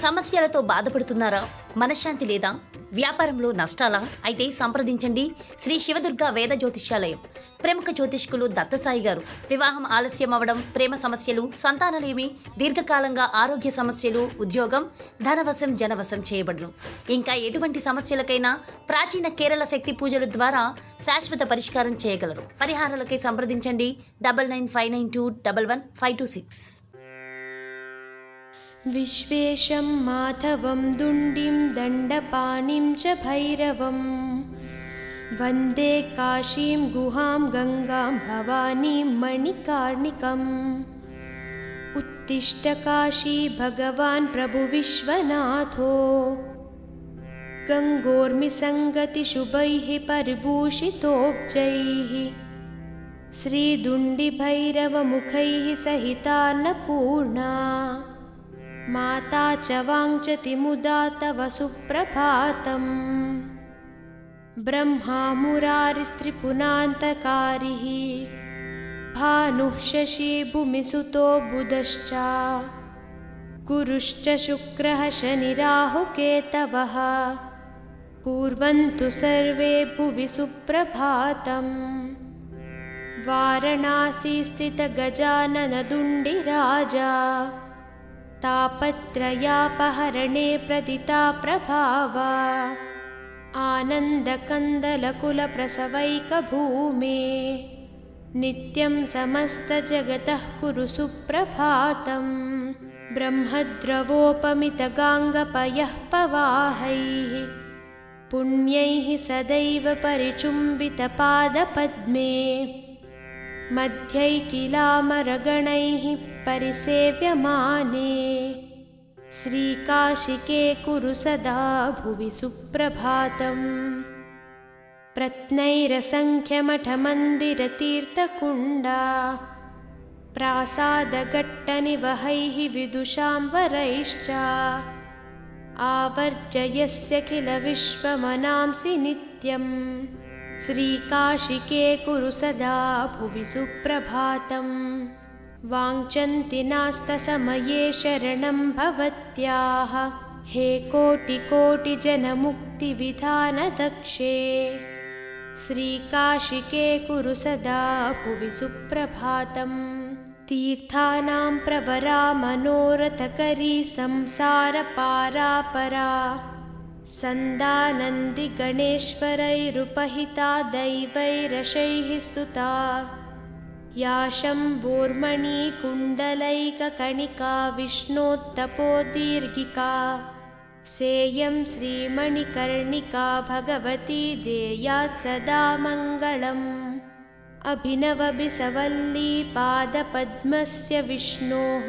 సమస్యలతో బాధపడుతున్నారా? మనశ్శాంతి లేదా? వ్యాపారంలో నష్టాలా? అయితే సంప్రదించండి శ్రీ శివదుర్గ వేద జ్యోతిష్యాలయం. ప్రముఖ జ్యోతిష్కులు దత్తసాయి గారు. వివాహం ఆలస్యం అవ్వడం, ప్రేమ సమస్యలు, సంతానలేమి, దీర్ఘకాలంగా ఆరోగ్య సమస్యలు, ఉద్యోగం, ధనవశం జనవశం చేయబడును. ఇంకా ఎటువంటి సమస్యలకైనా ప్రాచీన కేరళ శక్తి పూజల ద్వారా శాశ్వత పరిష్కారం చేయగలరు. పరిహారాలకై సంప్రదించండి 9959211526. विश्वेशं माधवं दुण्डिं दण्डपाणिं च भैरवं वन्दे काशीं गुहां गङ्गां भवानीं मणिकार्णिकम् उत्तिष्ठ काशी भगवान् प्रभुविश्वनाथो गङ्गोर्मिसङ्गतिशुभैः परिभूषितोब्जैः श्रीदुण्डिभैरवमुखैः सहितान्नपूर्णा माता च वाञ्छति मुदा तव सुप्रभातम् ब्रह्मा मुरारिस्त्रिपुरान्तकारिः भानुः शशी भूमिसुतो बुधश्च गुरुश्च शुक्रः शनिराहुकेतवः कुर्वन्तु सर्वे भुवि सुप्रभातम् वाराणसी स्थितगजाननदुण्डिराजा तापत्रयापहरणे प्रदिता प्रभावा आनन्दकन्दलकुलप्रसवैकभूमे नित्यं समस्तजगतः कुरु सुप्रभातं ब्रह्मद्रवोपमितगाङ्गपयः पवाहैः पुण्यैः सदैव परिचुम्बितपादपद्मे मध्यैकिलामरगणैः परिसेव्यमाने श्रीकाशिके कुरु सदा भुवि सुप्रभातम् प्रत्नैरसङ्ख्यमठमन्दिरतीर्थकुण्डा प्रासादघट्टनिवहैः विदुषां वरैश्च आवर्जयस्य किल विश्वमनांसि नित्यम् श्रीकाशिके कुरु सदा भुवि सुप्रभातम् वाञ्छन्ति नास्तसमये शरणं भवत्याः हे कोटिकोटिजनमुक्तिविधानदक्षे श्रीकाशिके कुरु सदा भुवि सुप्रभातम् तीर्थानां प्रवरा मनोरथकरी संसारपारापरा सन्दानन्दिगणेश्वरैरुपहिता दैवैरशैः स्तुता या शम्भोर्मणिकुण्डलैककणिका विष्णोत्तपोदीर्घिका सेयं श्रीमणिकर्णिका भगवती देयात् सदा मङ्गलम् अभिनवबिसवल्ली पादपद्मस्य विष्णोः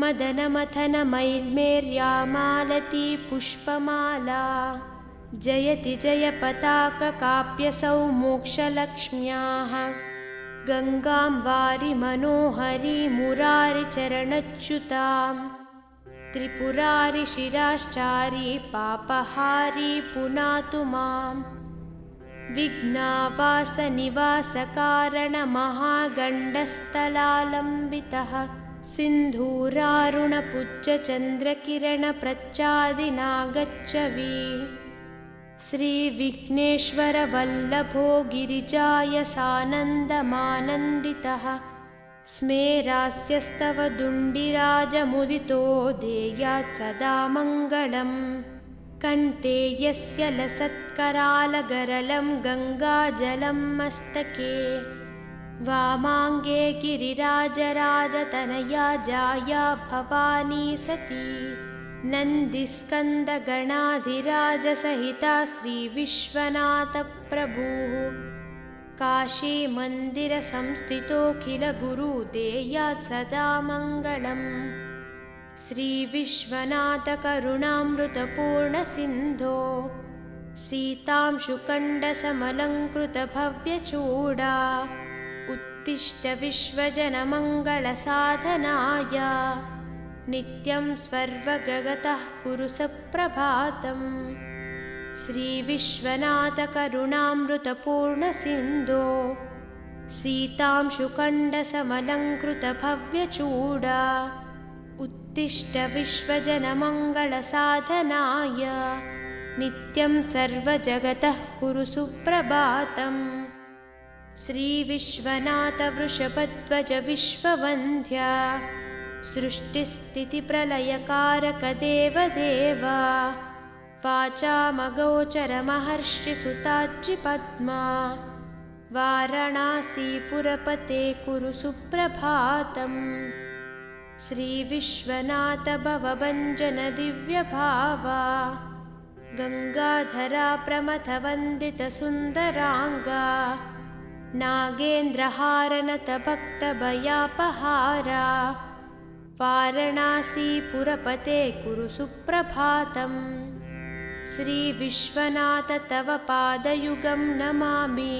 मदनमथनमैल्मेर्यामालती पुष्पमाला जयति जयपताककाप्यसौ मोक्षलक्ष्म्याः गङ्गां वारि मनोहरी मुरारिचरणच्युतां त्रिपुरारि शिराश्चारी पापहारी पुनातु मां विघ्नावासनिवासकारणमहागण्डस्थलालम्बितः सिन्धूरारुणपुज्जचन्द्रकिरणप्रच्चादिनागच्छवि श्रीविघ्नेश्वरवल्लभो गिरिजायसानन्दमानन्दितः स्मेरास्यस्तव दुण्डिराजमुदितो देयात् सदा मङ्गलम् कण्ठे यस्य लसत्करालगरलं गङ्गाजलं मस्तके वामाङ्गे गिरिराजराजतनया जाया भवानी सती नन्दिस्कन्दगणाधिराजसहिता श्रीविश्वनाथप्रभुः काशीमन्दिरसंस्थितोऽखिलगुरुदेयात् सदा मङ्गलम् श्रीविश्वनाथकरुणामृतपूर्णसिन्धो सीतांशुकण्डसमलङ्कृतभव्यचूडा उत्तिष्ठ विश्वजनमङ्गलसाधनाय नित्यं स्वर्वगतः कुरु सुप्रभातम् श्रीविश्वनाथकरुणामृतपूर्णसिन्धो सीतांशुकण्डसमलङ्कृतभव्यचूडा उत्तिष्ठ विश्वजनमङ्गलसाधनाय नित्यं सर्वजगतः कुरु सुप्रभातम्। श्रीविश्वनाथ वृषभध्वज विश्ववन्द्या सृष्टिस्थितिप्रलयकारक देवदेव वाचामगोचर महर्षिसुताद्रिपद्मा वाराणसीपुरपते कुरु सुप्रभातम्। श्रीविश्वनाथ भवभञ्जन दिव्यभावा गङ्गाधरा प्रमथवन्दितसुन्दराङ्गा नागेन्द्रहारनत भक्तभयापहारा वाराणसीपुरपते कुरु सुप्रभातम्। श्रीविश्वनाथ तव पादयुगं नमामि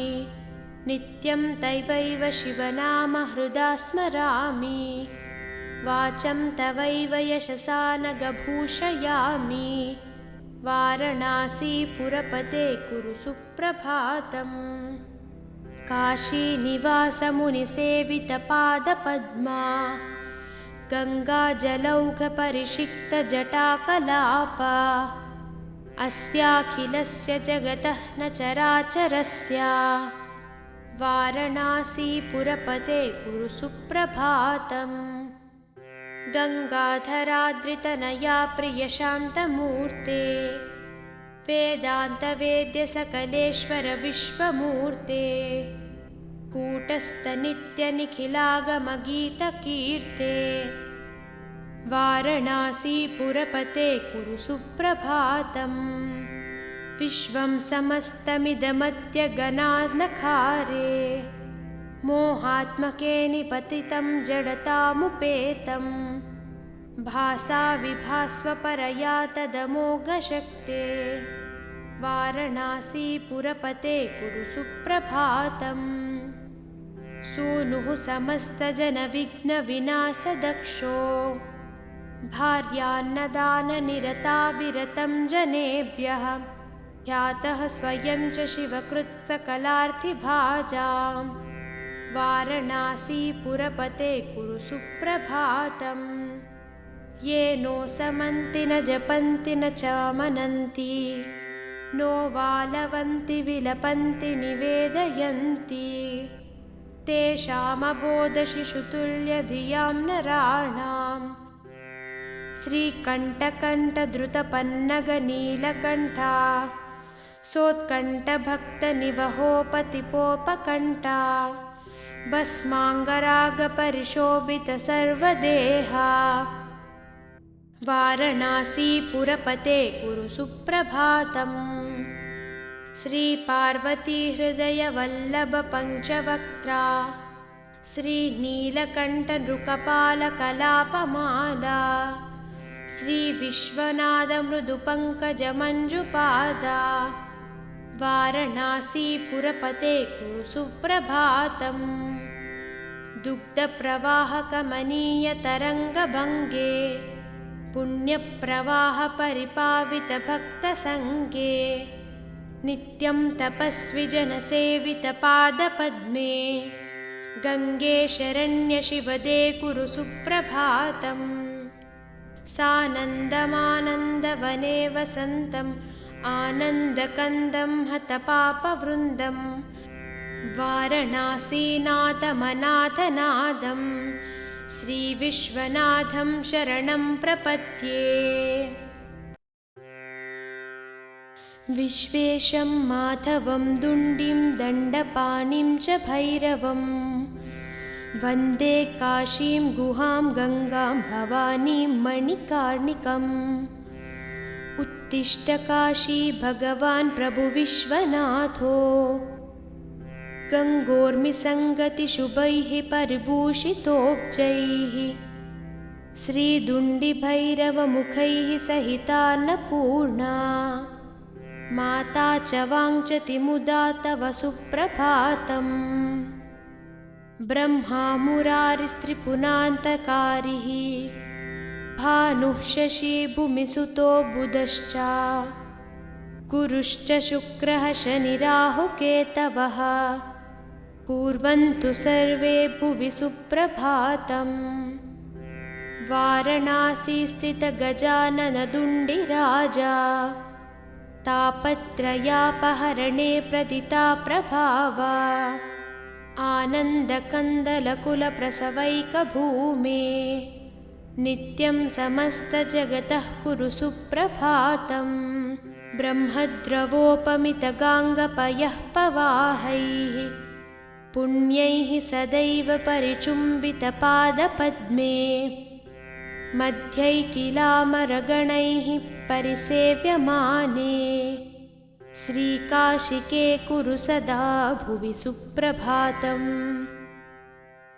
नित्यं तवैव शिवनाम हृदा स्मरामि वाचं तवैव यशसा नगभूषयामि वाराणसीपुरपते कुरु सुप्रभातम्। काशीनिवासमुनिसेवितपादपद्मा गङ्गाजलौघपरिषिक्तजटाकलापा अस्याखिलस्य जगतः न चराचरस्य वाराणसीपुरपते कुरु सुप्रभातम्। गङ्गाधराद्रितनया प्रियशान्तमूर्ते वेदान्तवेद्यसकलेश्वर विश्वमूर्ते कूटस्थनित्यनिखिलागमगीतकीर्ते वाराणसीपुरपते कुरु सुप्रभातम्। विश्वं समस्तमिदमद्य गणानखारे मोहात्मके निपतितं जडतामुपेतं भासा विभास्वपरया तदमोघशक्ते वाराणसीपुरपते कुरु सुप्रभातम्। सूनुः समस्तजनविघ्नविनाशदक्षो भार्यान्नदाननिरताविरतं जनेभ्यः ह्यातः स्वयं च शिवकृत्सकलार्थिभाजां वाराणसीपुरपते कुरु सुप्रभातम्। ये नो समन्ति न जपन्ति न च मनन्ति नो वालवन्ति विलपन्ति निवेदयन्ति तेषामबोधशिशुतुल्यधियां नराणां श्रीकण्ठकण्ठद्रुतपन्नगनीलकण्ठा सोत्कण्ठभक्तनिवहोपतिपोपकण्ठा भस्माङ्गरागपरिशोभितसर्वदेहा वाराणसीपुरपते कुरु सुप्रभातम्। श्रीपार्वतीहृदयवल्लभपञ्चवक्त्रा श्रीनीलकण्ठनृकपालकलापमाला श्रीविश्वनाथमृदुपङ्कजमञ्जुपादा वाराणसीपुरपते कुरु सुप्रभातम्। दुग्धप्रवाहकमनीयतरङ्गभङ्गे पुण्यप्रवाहपरिपावितभक्तसङ्गे नित्यं तपस्विजनसेवितपादपद्मे गङ्गे शरण्यशिवदे कुरु सुप्रभातम्। सानन्दमानन्दवने वसन्तम् आनन्दकन्दं हतपापवृन्दं वाराणसीनाथमनाथनादं श्रीविश्वनाथं शरणं प्रपद्ये। विश्वेशं माधवं दुण्डिं दण्डपाणिं च भैरवं वन्दे काशीं गुहां गङ्गां भवानीं मणिकार्णिकम्। उत्तिष्ठ काशी भगवान् प्रभुविश्वनाथो गङ्गोर्मिसङ्गतिशुभैः परिभूषितोब्जैः श्रीदुण्डिभैरवमुखैः सहितान्नपूर्णा माता च वाञ्छति मुदा तव सुप्रभातम्। ब्रह्मा मुरारिस्त्रिपुरान्तकारिः भानुः शशी भूमिसुतो बुधश्च गुरुश्च शुक्रः शनिराहुकेतवः कुर्वन्तु सर्वे भुवि सुप्रभातम्। वारणासी स्थित गजाननदुण्डिराजा तापत्रयापहरणे प्रदिता प्रभावा आनन्दकन्दलकुलप्रसवैकभूमे नित्यं समस्तजगतः कुरु सुप्रभातं ब्रह्मद्रवोपमितगाङ्गपयः पवाहैः पुण्यैः सदैव परिचुम्बितपादपद्मे मध्यैकिलामरगणैः परिसेव्यमाने श्रीकाशिके कुरु सदा भुवि सुप्रभातम्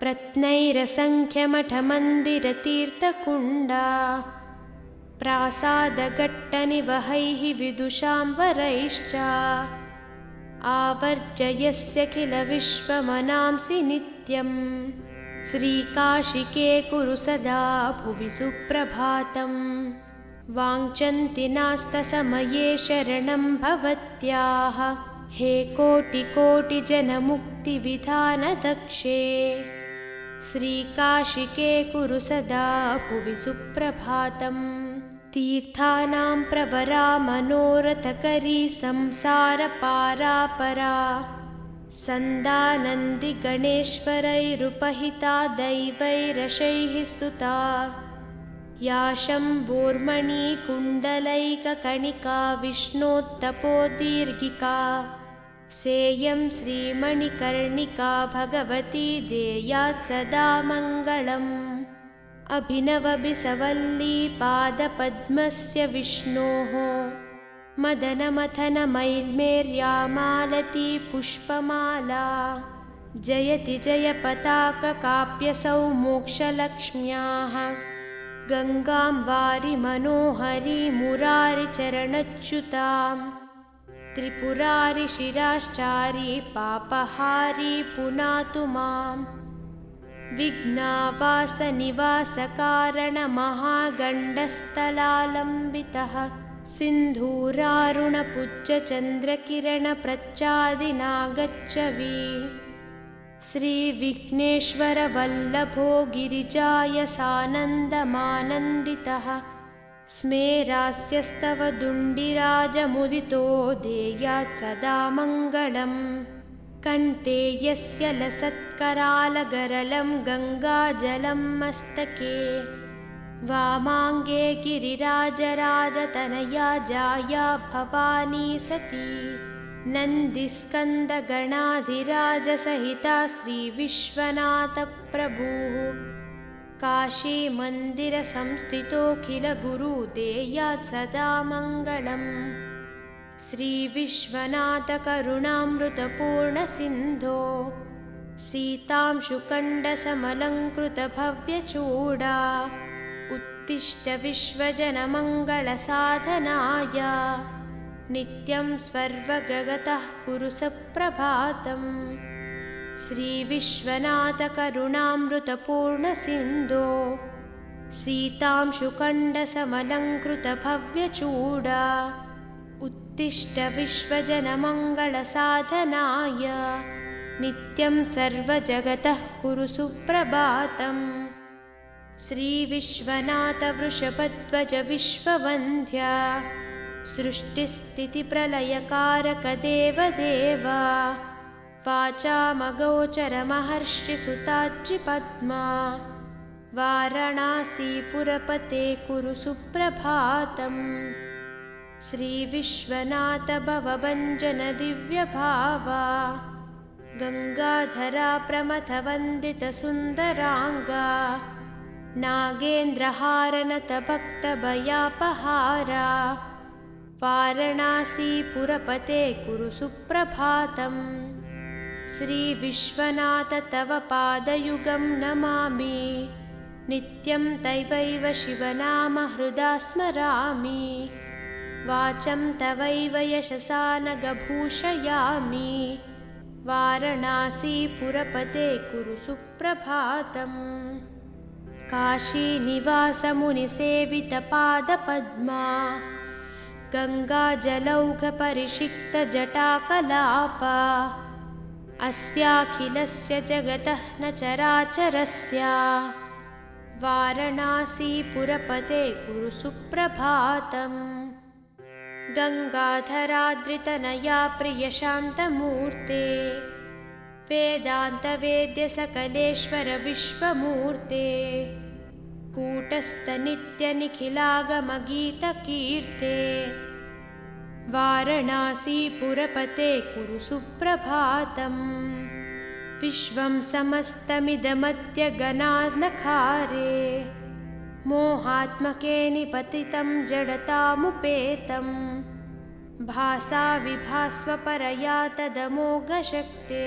प्रत्नैरसङ्ख्यमठमन्दिरतीर्थकुण्डा प्रासादघट्टनिवहैः विदुषां वरैश्च आवर्जयस्य किल विश्वमनांसि नित्यं श्रीकाशिके कुरु सदा भुवि सुप्रभातम् वाञ्छन्ति नास्तसमये शरणं भवत्याः हे कोटिकोटिजनमुक्तिविधानदक्षे श्रीकाशिके कुरु सदा भुवि सुप्रभातम् तीर्थानां प्रवरा मनोरथकरी संसारपारापरा सन्दानन्दिगणेश्वरैरुपहिता दैवैरशैः स्तुता या शम्भोर्मणिकुण्डलैककणिका विष्णोत्तपोदीर्घिका सेयं श्रीमणिकर्णिका भगवती देयात् सदा मङ्गलम् अभिनवबिसवल्ली पादपद्मस्य विष्णोः मदनमथनमैल्मेर्यामालती पुष्पमाला जयति जयपताककाप्यसौ मोक्षलक्ष्म्याः गङ्गां वारि मनोहरी मुरारिचरणच्युतां त्रिपुरारि शिराश्चारी पापहारी पुनातु मां विघ्नावासनिवासकारणमहागण्डस्थलालम्बितः सिन्धूरारुणपुज्जचन्द्रकिरणप्रच्चादिनागच्छवि श्रीविघ्नेश्वरवल्लभो गिरिजायसानन्दमानन्दितः स्मेरास्यस्तव दुण्डिराजमुदितो देयात् सदा मङ्गलम् कण्ठे यस्य लसत्करालगरलं गङ्गाजलं मस्तके वामाङ्गे गिरिराजराजतनया जाया भवानी सती नन्दिस्कन्दगणाधिराजसहिता श्रीविश्वनाथप्रभुः काशीमन्दिरसंस्थितोऽखिलगुरुदेयात् सदा मङ्गलम् श्रीविश्वनाथकरुणामृतपूर्णसिन्धो सीतांशुकण्डसमलङ्कृतभव्यचूडा उत्तिष्ठ विश्वजनमङ्गलसाधनाय नित्यं स्वर्वगतः कुरु सुप्रभातम् श्रीविश्वनाथकरुणामृतपूर्णसिन्धो सीतांशुकण्डसमलङ्कृतभव्यचूडा उत्तिष्ठ विश्वजनमङ्गलसाधनाय नित्यं सर्वजगतः कुरु सुप्रभातम् श्रीविश्वनाथवृषभध्वज विश्ववन्द्या सृष्टिस्थितिप्रलयकारकदेवदेव वाचामगोचरमहर्षिसुताद्रिपद्मा वाराणसीपुरपते कुरु सुप्रभातम् श्रीविश्वनाथ भवभञ्जन दिव्यभावा गङ्गाधरा प्रमथवन्दितसुन्दराङ्गा नागेन्द्रहारनतभक्तभयापहारा वाराणसीपुरपते कुरु सुप्रभातम् श्रीविश्वनाथ तव पादयुगं नमामि नित्यं तवैव शिवनामहृदा स्मरामि वाचं तवैव यशसा नगभूषयामि वाराणसीपुरपते कुरु सुप्रभातम् काशीनिवासमुनिसेवितपादपद्मा गङ्गाजलौघपरिषिक्तजटाकलापा अस्याखिलस्य जगतः न चराचरस्य वारणासीपुरपते कुरु सुप्रभातम् गङ्गाधराद्रितनया प्रियशान्तमूर्ते वेदान्तवेद्यसकलेश्वर विश्वमूर्ते कूटस्थनित्यनिखिलागमगीतकीर्ते वारणासीपुरपते कुरु सुप्रभातम् विश्वं समस्तमिदमद्यगनानखारे मोहात्मके निपतितं जडतामुपेतं भासा विभास्वपरया तदमोघशक्ते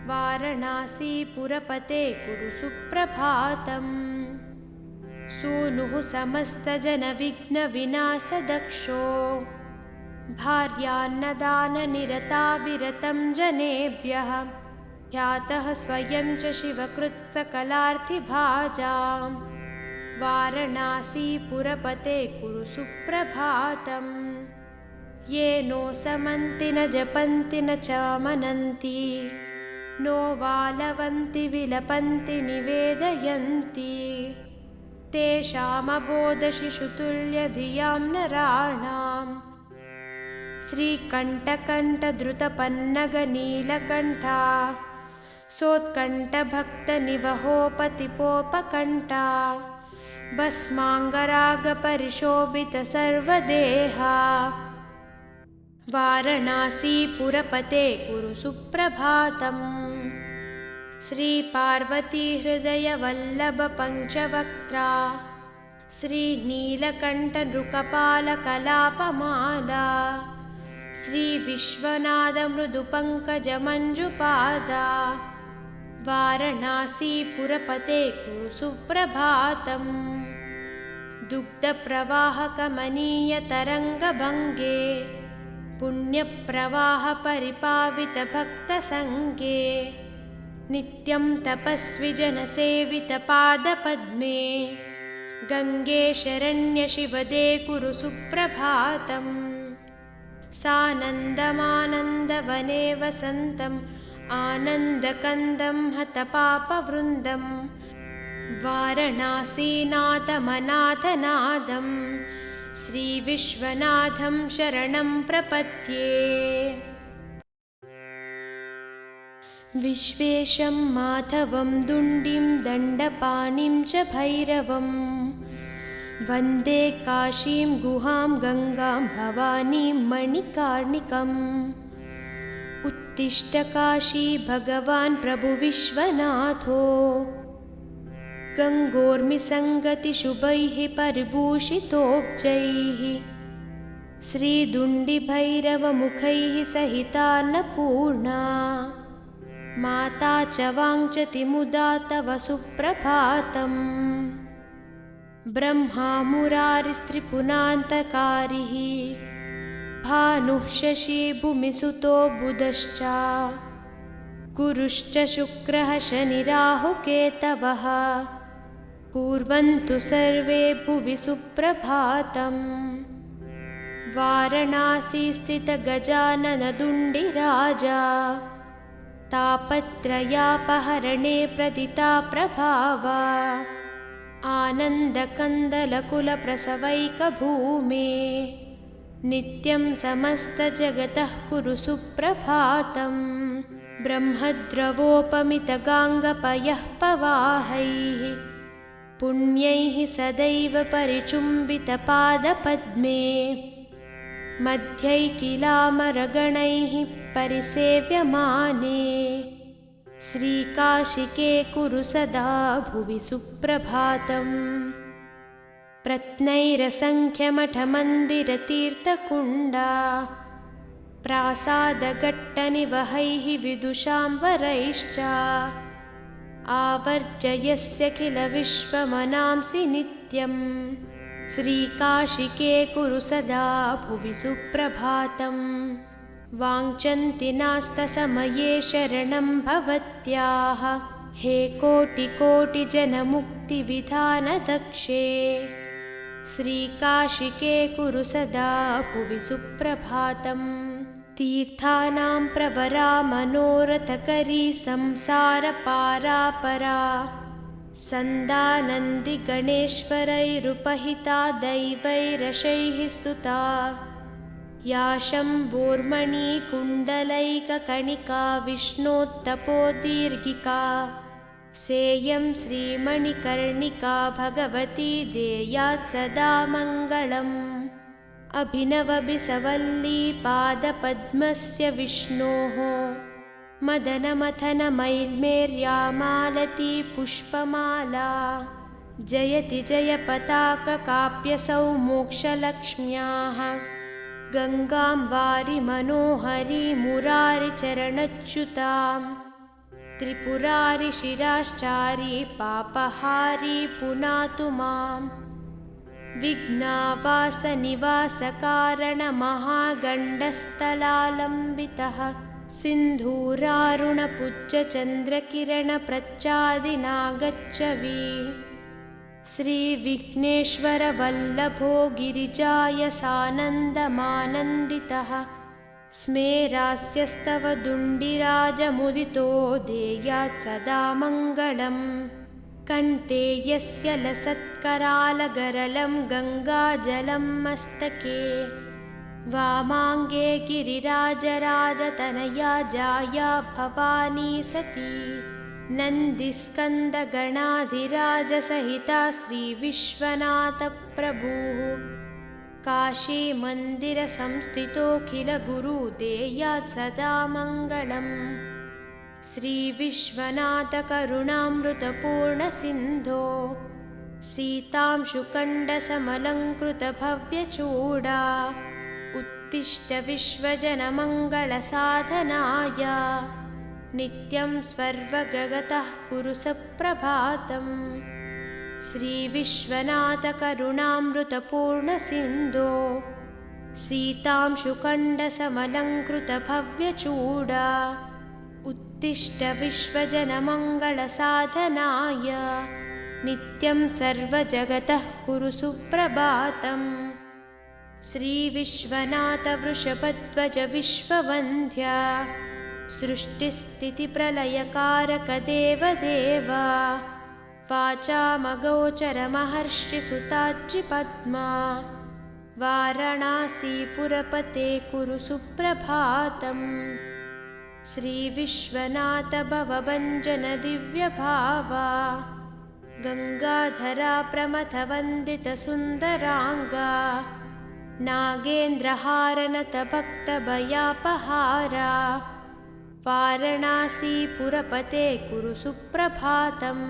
वारणासीपुरपते कुरु सुप्रभातम् सूनुः समस्तजनविघ्नविनाशदक्षो भार्यान्नदाननिरताविरतं जनेभ्यः ह्यातः स्वयं च शिवकृत्सकलार्थिभाजां वारणासीपुरपते कुरु सुप्रभातम् ये नो समन्ति न जपन्ति न चामनन्ति नो वालवन्ति विलपन्ति निवेदयन्ति तेषामबोधशिशुतुल्यधियां नराणां श्रीकण्ठकण्ठद्रुतपन्नगनीलकण्ठा सोत्कण्ठभक्तनिवहोपतिपोपकण्ठा भस्माङ्गरागपरिशोभितसर्वदेहा वारणासीपुरपते कुरु सुप्रभातम् श्रीपार्वतीहृदयवल्लभपञ्चवक्त्रा श्रीनीलकण्ठनृकपालकलापमाला श्रीविश्वनाथमृदुपङ्कजमञ्जुपादा वारणासीपुरपते कुरु सुप्रभातम् दुग्धप्रवाहकमनीयतरङ्गभङ्गे पुण्यप्रवाहपरिपावितभक्तसङ्गे नित्यं तपस्विजनसेवितपादपद्मे गङ्गे शरण्यशिवदे कुरु सुप्रभातम् सानन्दमानन्दवने वसन्तम् आनन्दकन्दं हतपापवृन्दं वारणासीनाथमनाथनादं श्रीविश्वनाथं शरणं प्रपद्ये विश्वेशं माधवं दुण्डिं दण्डपाणिं च भैरवं वन्दे काशीं गुहां गङ्गां भवानीं मणिकार्णिकम् उत्तिष्ठ काशी भगवान् प्रभुविश्वनाथो गङ्गोर्मिसङ्गतिशुभैः परिभूषितोब्जैः श्रीदुण्डिभैरवमुखैः सहितान्नपूर्णा माता च वाञ्छति मुदा तव सुप्रभातम् ब्रह्मा मुरारिस्त्रिपुरान्तकारिः भानुः शशी भूमिसुतो बुधश्च गुरुश्च शुक्रः शनिराहुकेतवः कुर्वन्तु सर्वे भुवि सुप्रभातम् वारणासी स्थितगजाननदुण्डिराजा तापत्रयापहरणे प्रदिताप्रभावा आनन्दकन्दलकुलप्रसवैकभूमे नित्यं समस्तजगतः कुरु सुप्रभातम् ब्रह्मद्रवोपमितगाङ्गपयः पवाहैः पुण्यैः सदैव परिचुम्बितपादपद्मे मध्यैकिलामरगणैः परिसेव्यमाने श्रीकाशिके कुरु सदा भुवि सुप्रभातम् प्रत्नैरसङ्ख्यमठमन्दिरतीर्थकुण्डा प्रासादघट्टनिवहैः विदुषां वरैश्च आवर्जयस्य किल विश्वमनांसि नित्यं श्रीकाशिके कुरु सदा भुवि सुप्रभातम् वाञ्छन्ति नास्तसमये शरणं भवत्याः हे कोटिकोटिजनमुक्तिविधानदक्षे श्रीकाशिके कुरु सदा भुवि सुप्रभातम् तीर्थानां प्रवरा मनोरथकरी संसारपारापरा सन्दानन्दिगणेश्वरैरुपहिता दैवैरशैः स्तुता या शम्भोर्मणिकुण्डलैककणिका विष्णोत्तपोदीर्घिका सेयं श्रीमणिकर्णिका भगवती देयात् सदा मङ्गलम् अभिनवबिसवल्ली पादपद्मस्य विष्णोः मदनमथनमैल्मेर्या मालती पुष्पमाला जयति जयपताककाप्यसौ मोक्षलक्ष्म्याः गङ्गां वारि मनोहरी मुरारिचरणच्युतां त्रिपुरारि शिराश्चारी पापहारी पुनातु मां विघ्नावासनिवासकारणमहागण्डस्थलालम्बितः सिन्धूरारुणपुज्जचन्द्रकिरणप्रच्चादिनागच्छवि श्रीविघ्नेश्वरवल्लभो गिरिजाय सानन्दमानन्दितः स्मेरास्यस्तव दुण्डिराजमुदितो देयात् सदा मङ्गलम् कण्ठे यस्य लसत्करालगरलं गङ्गाजलं मस्तके वामाङ्गे गिरिराजराजतनया जाया भवानी सती नन्दिस्कन्दगणाधिराजसहिता श्रीविश्वनाथप्रभुः काशीमन्दिरसंस्थितोऽखिलगुरुदेयात् सदा मङ्गलम् श्रीविश्वनाथकरुणामृतपूर्णसिन्धो सीतांशुकण्डसमलङ्कृतभव्यचूडा उत्तिष्ठ विश्वजनमङ्गलसाधनाय नित्यं स्वर्वगतः कुरु सप्रभातम् श्रीविश्वनाथकरुणामृतपूर्णसिन्धो सीतांशुकण्डसमलङ्कृतभव्यचूडा उत्तिष्ठ विश्वजनमङ्गलसाधनाय नित्यं सर्वजगतः कुरु सुप्रभातम् श्रीविश्वनाथवृषभध्वज विश्ववन्द्या सृष्टिस्थितिप्रलयकारकदेवदेव वाचामगोचरमहर्षिसुताद्रिपद्मा वाराणसीपुरपते कुरु सुप्रभातम् श्रीविश्वनाथ भवभञ्जन दिव्यभावा गङ्गाधरा प्रमथवन्दितसुन्दराङ्गा नागेन्द्रहारनतभक्तभयापहारा वाराणसीपुरपते कुरु सुप्रभातम्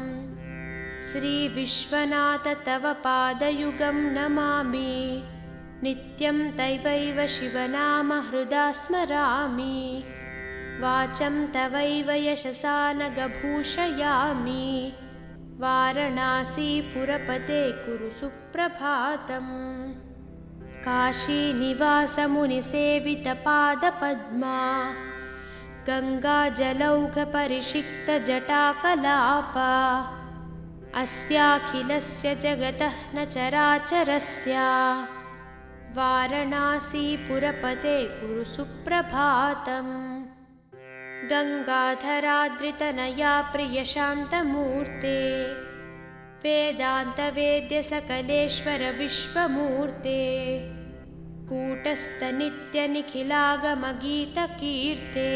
श्रीविश्वनाथ तव पादयुगं नमामि नित्यं तवैव शिवनामहृदा स्मरामि वाचं तवैव यशसा नगभूषयामि वाराणसीपुरपते कुरु सुप्रभातम् काशीनिवासमुनिसेवितपादपद्मा गङ्गाजलौघपरिषिक्तजटाकलापा अस्याखिलस्य जगतः न चराचरस्य वाराणसीपुरपते कुरु सुप्रभातम् गङ्गाधराद्रितनया प्रियशान्तमूर्ते वेदान्तवेद्यसकलेश्वर विश्वमूर्ते कूटस्थनित्यनिखिलागमगीतकीर्ते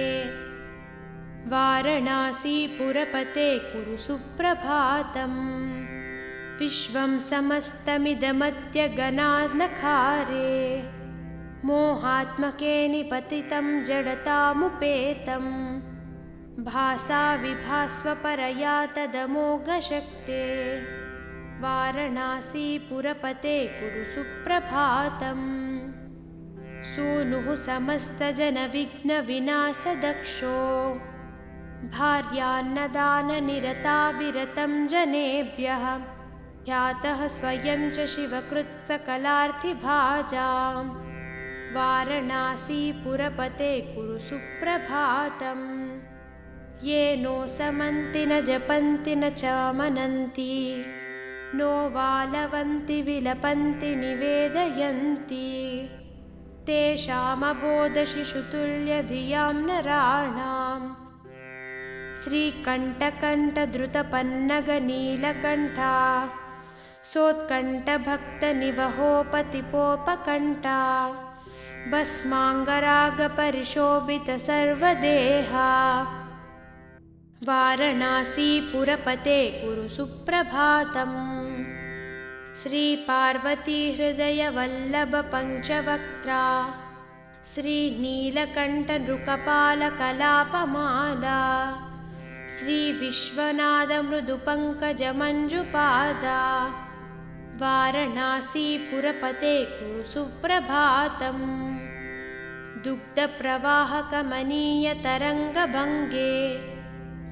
वाराणसीपुरपते कुरु सुप्रभातम् विश्वं समस्तमिदमद्य गणानखारे मोहात्मके निपतितं जडतामुपेतं भासा विभास्वपरया तदमोघशक्ते वाराणसीपुरपते कुरु सुप्रभातम् सूनुः समस्तजनविघ्नविनाशदक्षो भार्यान्नदाननिरता विरतं जनेभ्यः ह्यातः स्वयं च शिवकृत्सकलार्थिभाजां वाराणसीपुरपते कुरु सुप्रभातम् ये नो समन्ति न जपन्ति न च मनन्ति नो वालवन्ति विलपन्ति निवेदयन्ति तेषामबोधशिशुतुल्यधियां नराणां श्रीकण्ठकण्ठद्रुतपन्नगनीलकण्ठा सोत्कण्ठभक्तनिवहोपतिपोपकण्ठा भस्माङ्गरागपरिशोभितसर्वदेहा वारणासीपुरपते कुरु सुप्रभातम्। श्रीपार्वतीहृदयवल्लभपञ्चवक्त्रा श्रीनीलकण्ठनृकपालकलापमाला श्रीविश्वनाथमृदुपङ्कजमञ्जुपादा वारणासीपुरपते कुरु सुप्रभातम्। दुग्धप्रवाहकमनीयतरङ्गभङ्गे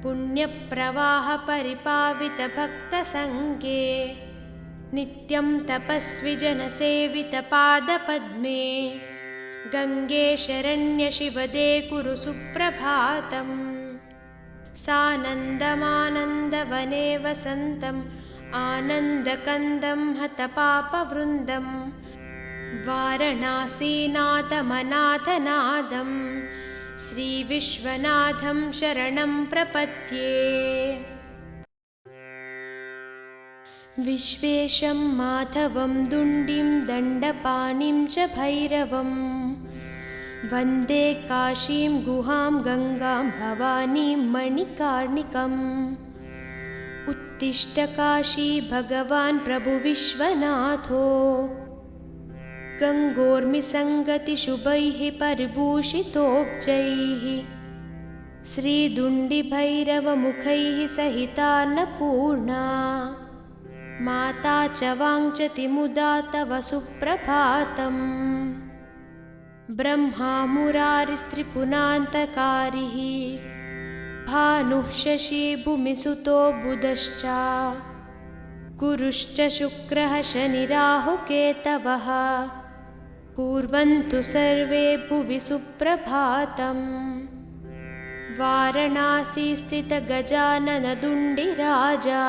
पुण्यप्रवाहपरिपावितभक्तसङ्गे नित्यं तपस्विजनसेवितपादपद्मे गङ्गे शरण्यशिवदे कुरु सुप्रभातम्। सानन्दमानन्दवने वसन्तम् आनन्दकन्दं हतपापवृन्दं वारणासीनाथमनाथनादं श्रीविश्वनाथं शरणं प्रपद्ये। विश्वेशं माधवं दुण्डिं दण्डपाणिं च भैरवं वन्दे काशीं गुहां गङ्गां भवानीं मणिकार्णिकम्। उत्तिष्ठ काशी भगवान् प्रभुविश्वनाथो गङ्गोर्मिसङ्गतिशुभैः परिभूषितोऽब्जैः श्रीदुण्डिभैरवमुखैः सहितान्नपूर्णा माता च वाञ्छति मुदा तव सुप्रभातम्। ब्रह्मा मुरारिस्त्रिपुरान्तकारिः भानुः शशी भूमिसुतो बुधश्च गुरुश्च शुक्रः शनिराहुकेतवः कुर्वन्तु सर्वे भुवि सुप्रभातम्। वारणासी स्थितगजाननदुण्डिराजा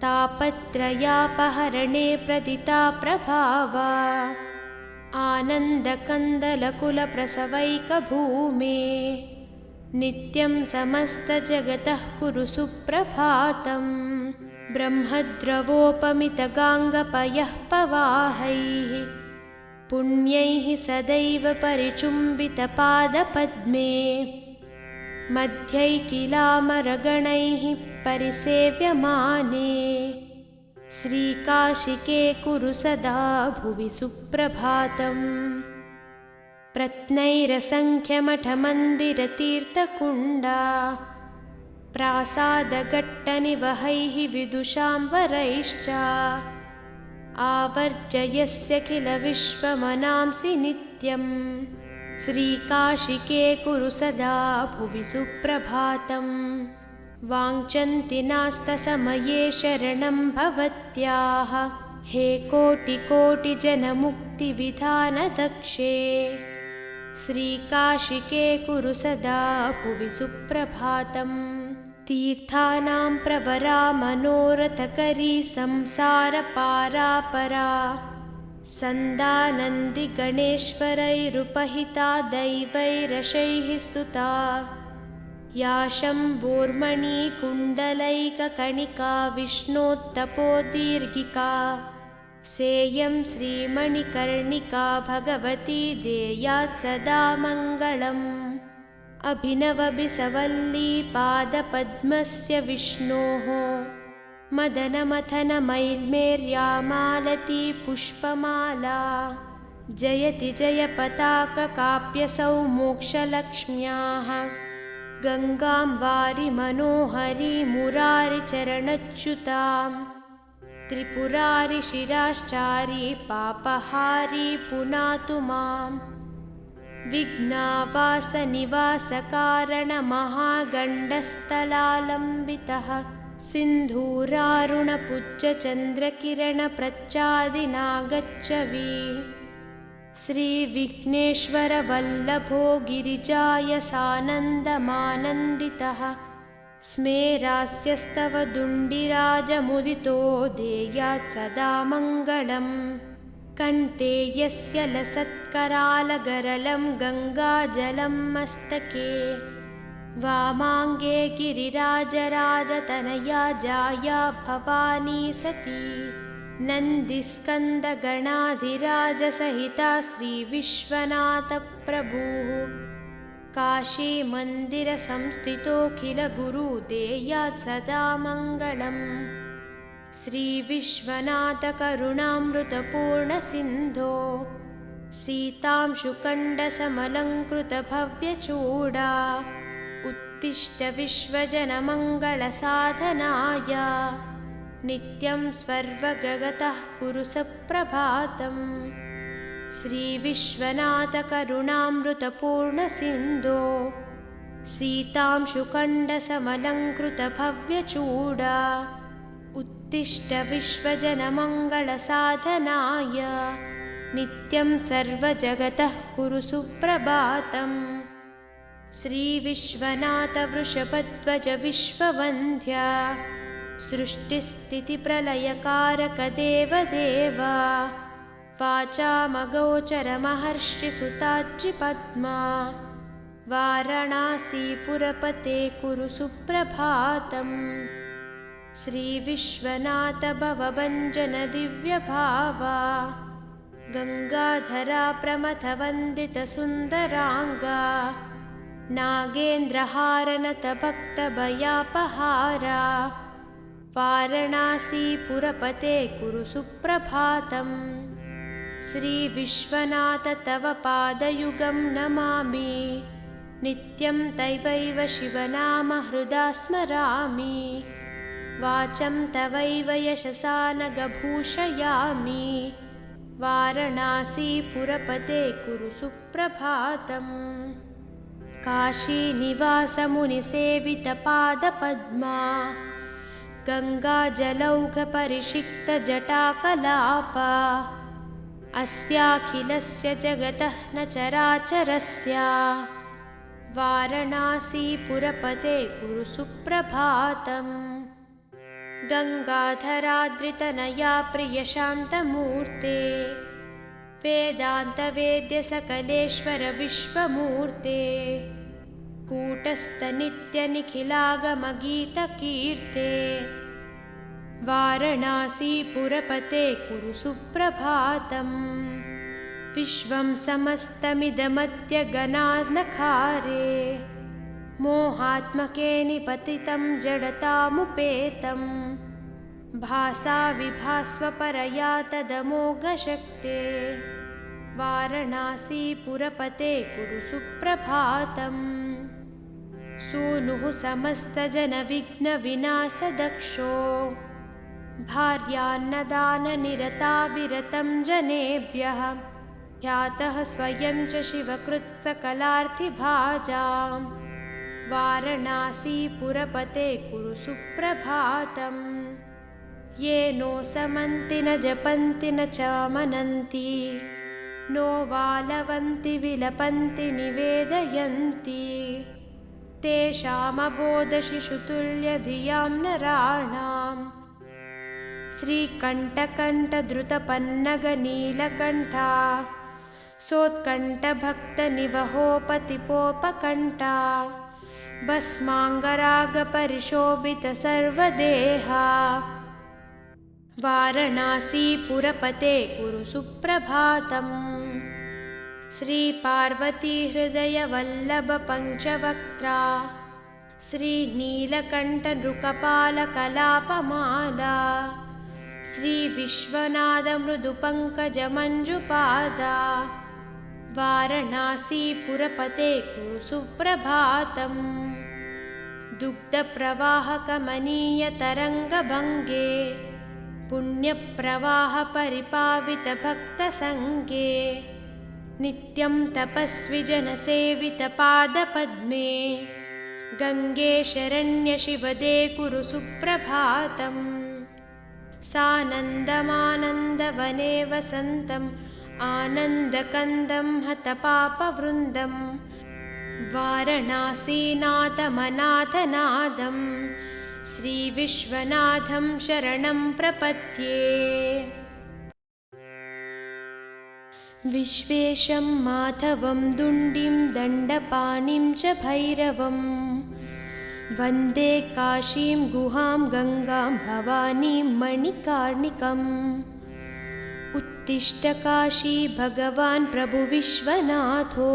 तापत्रयापहरणे प्रदिताप्रभावा आनन्दकन्दलकुलप्रसवैकभूमे नित्यं समस्तजगतः कुरु सुप्रभातम्। ब्रह्मद्रवोपमितगाङ्गपयः पवाहैः पुण्यैः सदैव परिचुम्बितपादपद्मे मध्यैकिलामरगणैः परिसेव्यमाने श्रीकाशिके कुरु सदा भुवि सुप्रभातम्। प्रत्नैरसङ्ख्यमठमन्दिरतीर्थकुण्डा प्रासादघट्टनिवहैः विदुषां वरैश्च आवर्जयस्य किल विश्वमनांसि नित्यम्। श्रीकाशिके कुरु सदा भुवि सुप्रभातम्। वाञ्छन्ति नास्तसमये शरणं भवत्याः हे कोटिकोटिजनमुक्तिविधानदक्षे श्रीकाशिके कुरु सदा भुवि सुप्रभातम्। तीर्थानां प्रवरा मनोरथकरी संसारपारापरा सन्दानन्दिगणेश्वरैरुपहिता दैवैरशैः स्तुता या शम्भोर्मणिकुण्डलैककणिका विष्णोत्तपोदीर्घिका सेयं श्रीमणिकर्णिका भगवती देयात् सदा मङ्गलम्। अभिनवबिसवल्ली पादपद्मस्य विष्णोः मदनमथनमैल्मेर्यामालती पुष्पमाला जयति जयपताककाप्यसौ मोक्षलक्ष्म्याः गङ्गां वारि मनोहरी मुरारिचरणच्युतां त्रिपुरारि शिराश्चारी पापहारी पुनातु माम्। विघ्नावासनिवासकारणमहागण्डस्थलालम्बितः सिन्धूरारुणपुज्जचन्द्रकिरणप्रच्चादिनागच्छवि श्रीविघ्नेश्वरवल्लभो गिरिजाय सानन्दमानन्दितः स्मेरास्यस्तव दुण्डिराजमुदितो देयात् सदा मङ्गलम्। कण्ठे यस्य लसत्करालगरलं गङ्गाजलं मस्तके वामाङ्गे गिरिराजराजतनया जाया भवानी सती नन्दिस्कन्दगणाधिराजसहिता श्रीविश्वनाथप्रभुः काशीमन्दिरसंस्थितोऽखिलगुरुदेयात् सदा मङ्गलम् श्रीविश्वनाथकरुणामृतपूर्णसिन्धो सीतांशुकण्डसमलङ्कृतभव्यचूडा उत्तिष्ठ विश्वजनमङ्गलसाधनाय नित्यं स्वर्वगतः कुरु सप्रभातम् श्रीविश्वनाथकरुणामृतपूर्णसिन्धो सीतांशुकण्डसमलङ्कृतभव्यचूडा उत्तिष्ठ विश्वजनमङ्गलसाधनाय नित्यं सर्वजगतः कुरु सुप्रभातम् श्रीविश्वनाथवृषभध्वज विश्ववन्द्या सृष्टिस्थितिप्रलयकारकदेवदेव वाचामगोचरमहर्षिसुताद्रिपद्मा वाराणसीपुरपते कुरु सुप्रभातम् श्रीविश्वनाथ भवभञ्जन दिव्यभावा गङ्गाधरा प्रमथवन्दितसुन्दराङ्गा नागेन्द्रहारनतभक्तभयापहारा वाराणसीपुरपते कुरु सुप्रभातम् श्रीविश्वनाथ तव पादयुगं नमामि नित्यं तवैव शिवनामहृदा स्मरामि वाचं तवैव यशसा नगभूषयामि वाराणसीपुरपते कुरु सुप्रभातम् काशीनिवासमुनिसेवितपादपद्मा गङ्गाजलौघपरिषिक्तजटाकलापा अस्याखिलस्य जगतः न चराचरस्य वाराणसीपुरपते कुरु सुप्रभातम् गङ्गाधराद्रितनया प्रियशान्तमूर्ते वेदान्तवेद्यसकलेश्वर विश्वमूर्ते कूटस्थनित्यनिखिलागमगीतकीर्ते वाराणसीपुरपते कुरु सुप्रभातम् विश्वं समस्तमिदमद्य गणानखारे मोहात्मके निपतितं जडतामुपेतं भासा विभास्वपरया तदमोघशक्ते वाराणसीपुरपते कुरु सुप्रभातम् सूनुः समस्तजनविघ्नविनाशदक्षो भार्यान्नदाननिरताविरतं जनेभ्यः ह्यातः स्वयं च शिवकृत्सकलार्थिभाजां वाराणसीपुरपते कुरु सुप्रभातम् ये नो समन्ति न जपन्ति न च मनन्ति नो वालवन्ति विलपन्ति निवेदयन्ति तेषामबोधशिशुतुल्यधियां नराणां श्रीकण्ठकण्ठद्रुतपन्नगनीलकण्ठा सोत्कण्ठभक्तनिवहोपतिपोपकण्ठा भस्माङ्गरागपरिशोभितसर्वदेहा वाराणसीपुरपते कुरु सुप्रभातम् श्रीपार्वतीहृदयवल्लभपञ्चवक्त्रा श्रीनीलकण्ठनृकपालकलापमाला श्रीविश्वनाथमृदुपङ्कजमञ्जुपादा वाराणसीपुरपते कुरु सुप्रभातम् दुग्धप्रवाहकमनीयतरङ्गभङ्गे पुण्यप्रवाहपरिपावितभक्तसङ्गे नित्यं तपस्विजनसेवितपादपद्मे गङ्गे शरण्यशिवदे कुरु सुप्रभातम् सानन्दमानन्दवने वसन्तम् आनन्दकन्दं हतपापवृन्दं वाराणसीनाथमनाथनादं श्रीविश्वनाथं शरणं प्रपद्ये विश्वेशं माधवं दुण्डिं दण्डपाणिं च भैरवम् वन्दे काशीं गुहां गङ्गां भवानीं मणिकार्णिकम् उत्तिष्ठ काशी भगवान् प्रभुविश्वनाथो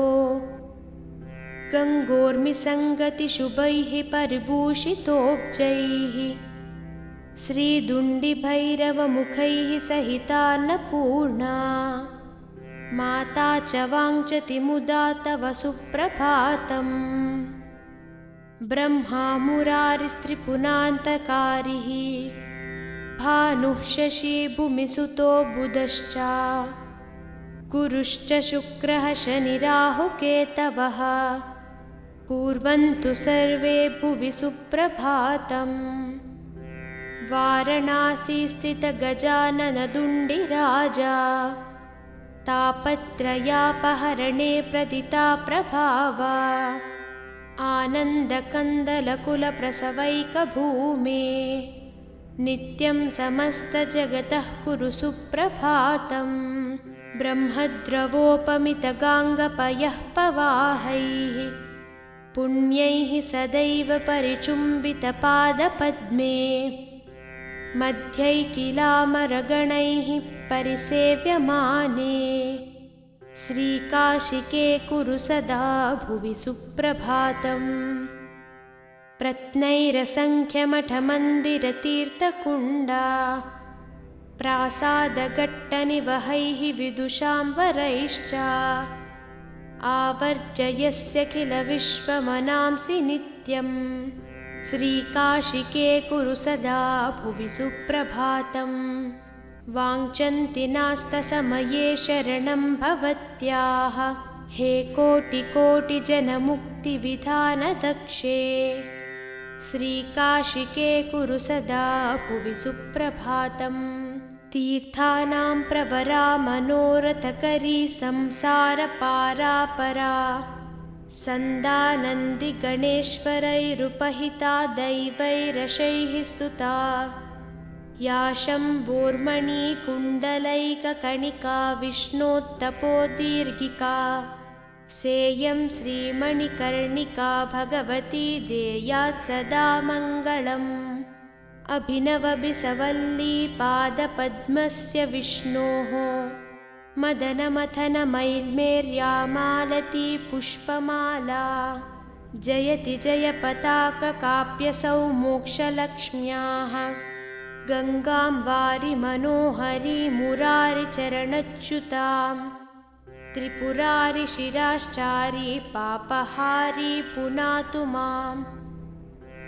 गङ्गोर्मिसङ्गतिशुभैः परिभूषितोब्जैः श्रीदुण्डिभैरवमुखैः सहितान्नपूर्णा माता च वाञ्छति मुदा तव सुप्रभातम् ब्रह्मा मुरारिस्त्रिपुरान्तकारिः भानुः शशी भूमिसुतो बुधश्च गुरुश्च शुक्रः शनिराहुकेतवः कुर्वन्तु सर्वे भुवि सुप्रभातम् वाराणसी स्थितगजाननदुण्डिराजा तापत्रयापहरणे प्रदिताप्रभावा आनन्दकन्दलकुलप्रसवैकभूमे नित्यं समस्तजगतः कुरु सुप्रभातम् ब्रह्मद्रवोपमितगाङ्गपयः पवाहैः पुण्यैः सदैव परिचुम्बितपादपद्मे मध्यैकिलामरगणैः परिसेव्यमाने श्रीकाशिके कुरु सदा भुवि सुप्रभातम् प्रत्नैरसङ्ख्यमठमन्दिरतीर्थकुण्डा प्रासादघट्टनिवहैः विदुषां वरैश्च आवर्जयस्य किल विश्वमनांसि नित्यम् श्रीकाशिके कुरु सदा भुवि सुप्रभातम् वाञ्छन्ति नास्तसमये शरणं भवत्याः हे कोटिकोटिजनमुक्तिविधानदक्षे श्रीकाशिके कुरु सदा भुवि सुप्रभातम् तीर्थानां प्रवरा मनोरथकरी संसारपारापरा सन्दानन्दिगणेश्वरैरुपहिता दैवैरशैः स्तुता या शम्भोर्मणिकुण्डलैककणिका विष्णोत्तपोदीर्घिका सेयं श्रीमणिकर्णिका भगवती देयात् सदा मङ्गलम् अभिनवबिसवल्ली पादपद्मस्य विष्णोः मदनमथनमैल्मेर्यामालती पुष्पमाला जयति जयपताककाप्यसौ मोक्षलक्ष्म्याः गङ्गां वारि मनोहरी मुरारिचरणच्युताम् त्रिपुरारि शिराश्चारी पापहारी पुनातु माम्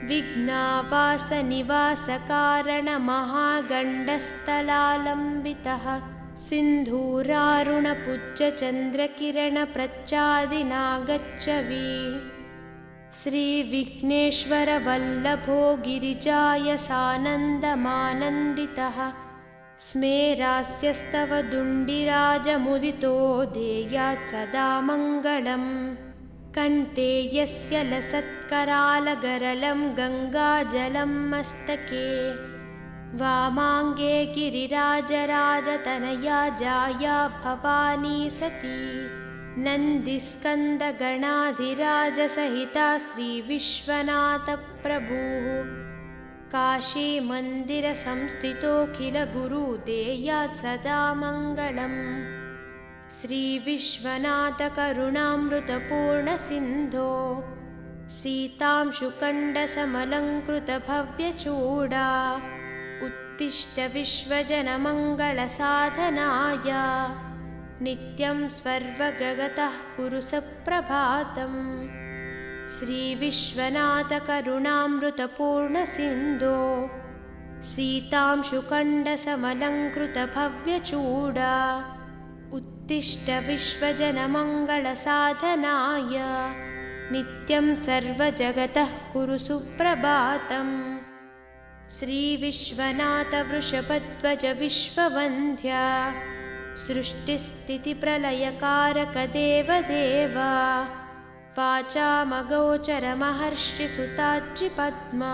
विघ्नावासनिवासकारणमहागण्डस्थलालम्बितः सिन्धूरारुणपुज्जचन्द्रकिरणप्रच्चादिनागच्छवि श्रीविघ्नेश्वरवल्लभो गिरिजाय सानन्दमानन्दितः स्मेरास्यस्तव दुण्डिराजमुदितो देयात् सदा मङ्गलम् कण्ठे यस्य लसत्करालगरलं गङ्गाजलं मस्तके वामाङ्गे गिरिराजराजतनया जाया भवानी सती नन्दिस्कन्दगणाधिराजसहिता श्रीविश्वनाथप्रभुः काशीमन्दिरसंस्थितोऽखिलगुरुदेयात् सदा मङ्गलम् श्रीविश्वनाथकरुणामृतपूर्णसिन्धो सीतांशुकण्डसमलङ्कृतभव्यचूडा उत्तिष्ठ विश्वजनमङ्गलसाधनाय नित्यं स्वर्वगतः कुरु सुप्रभातम् श्रीविश्वनाथकरुणामृतपूर्णसिन्धो सीतांशुकण्डसमलङ्कृतभव्यचूडा उत्तिष्ठ विश्वजनमङ्गलसाधनाय नित्यं सर्वजगतः कुरु सुप्रभातम् श्रीविश्वनाथवृषभध्वज विश्ववन्द्या सृष्टिस्थितिप्रलयकारक देवदेव वाचामगोचरमहर्षिसुताद्रिपद्मा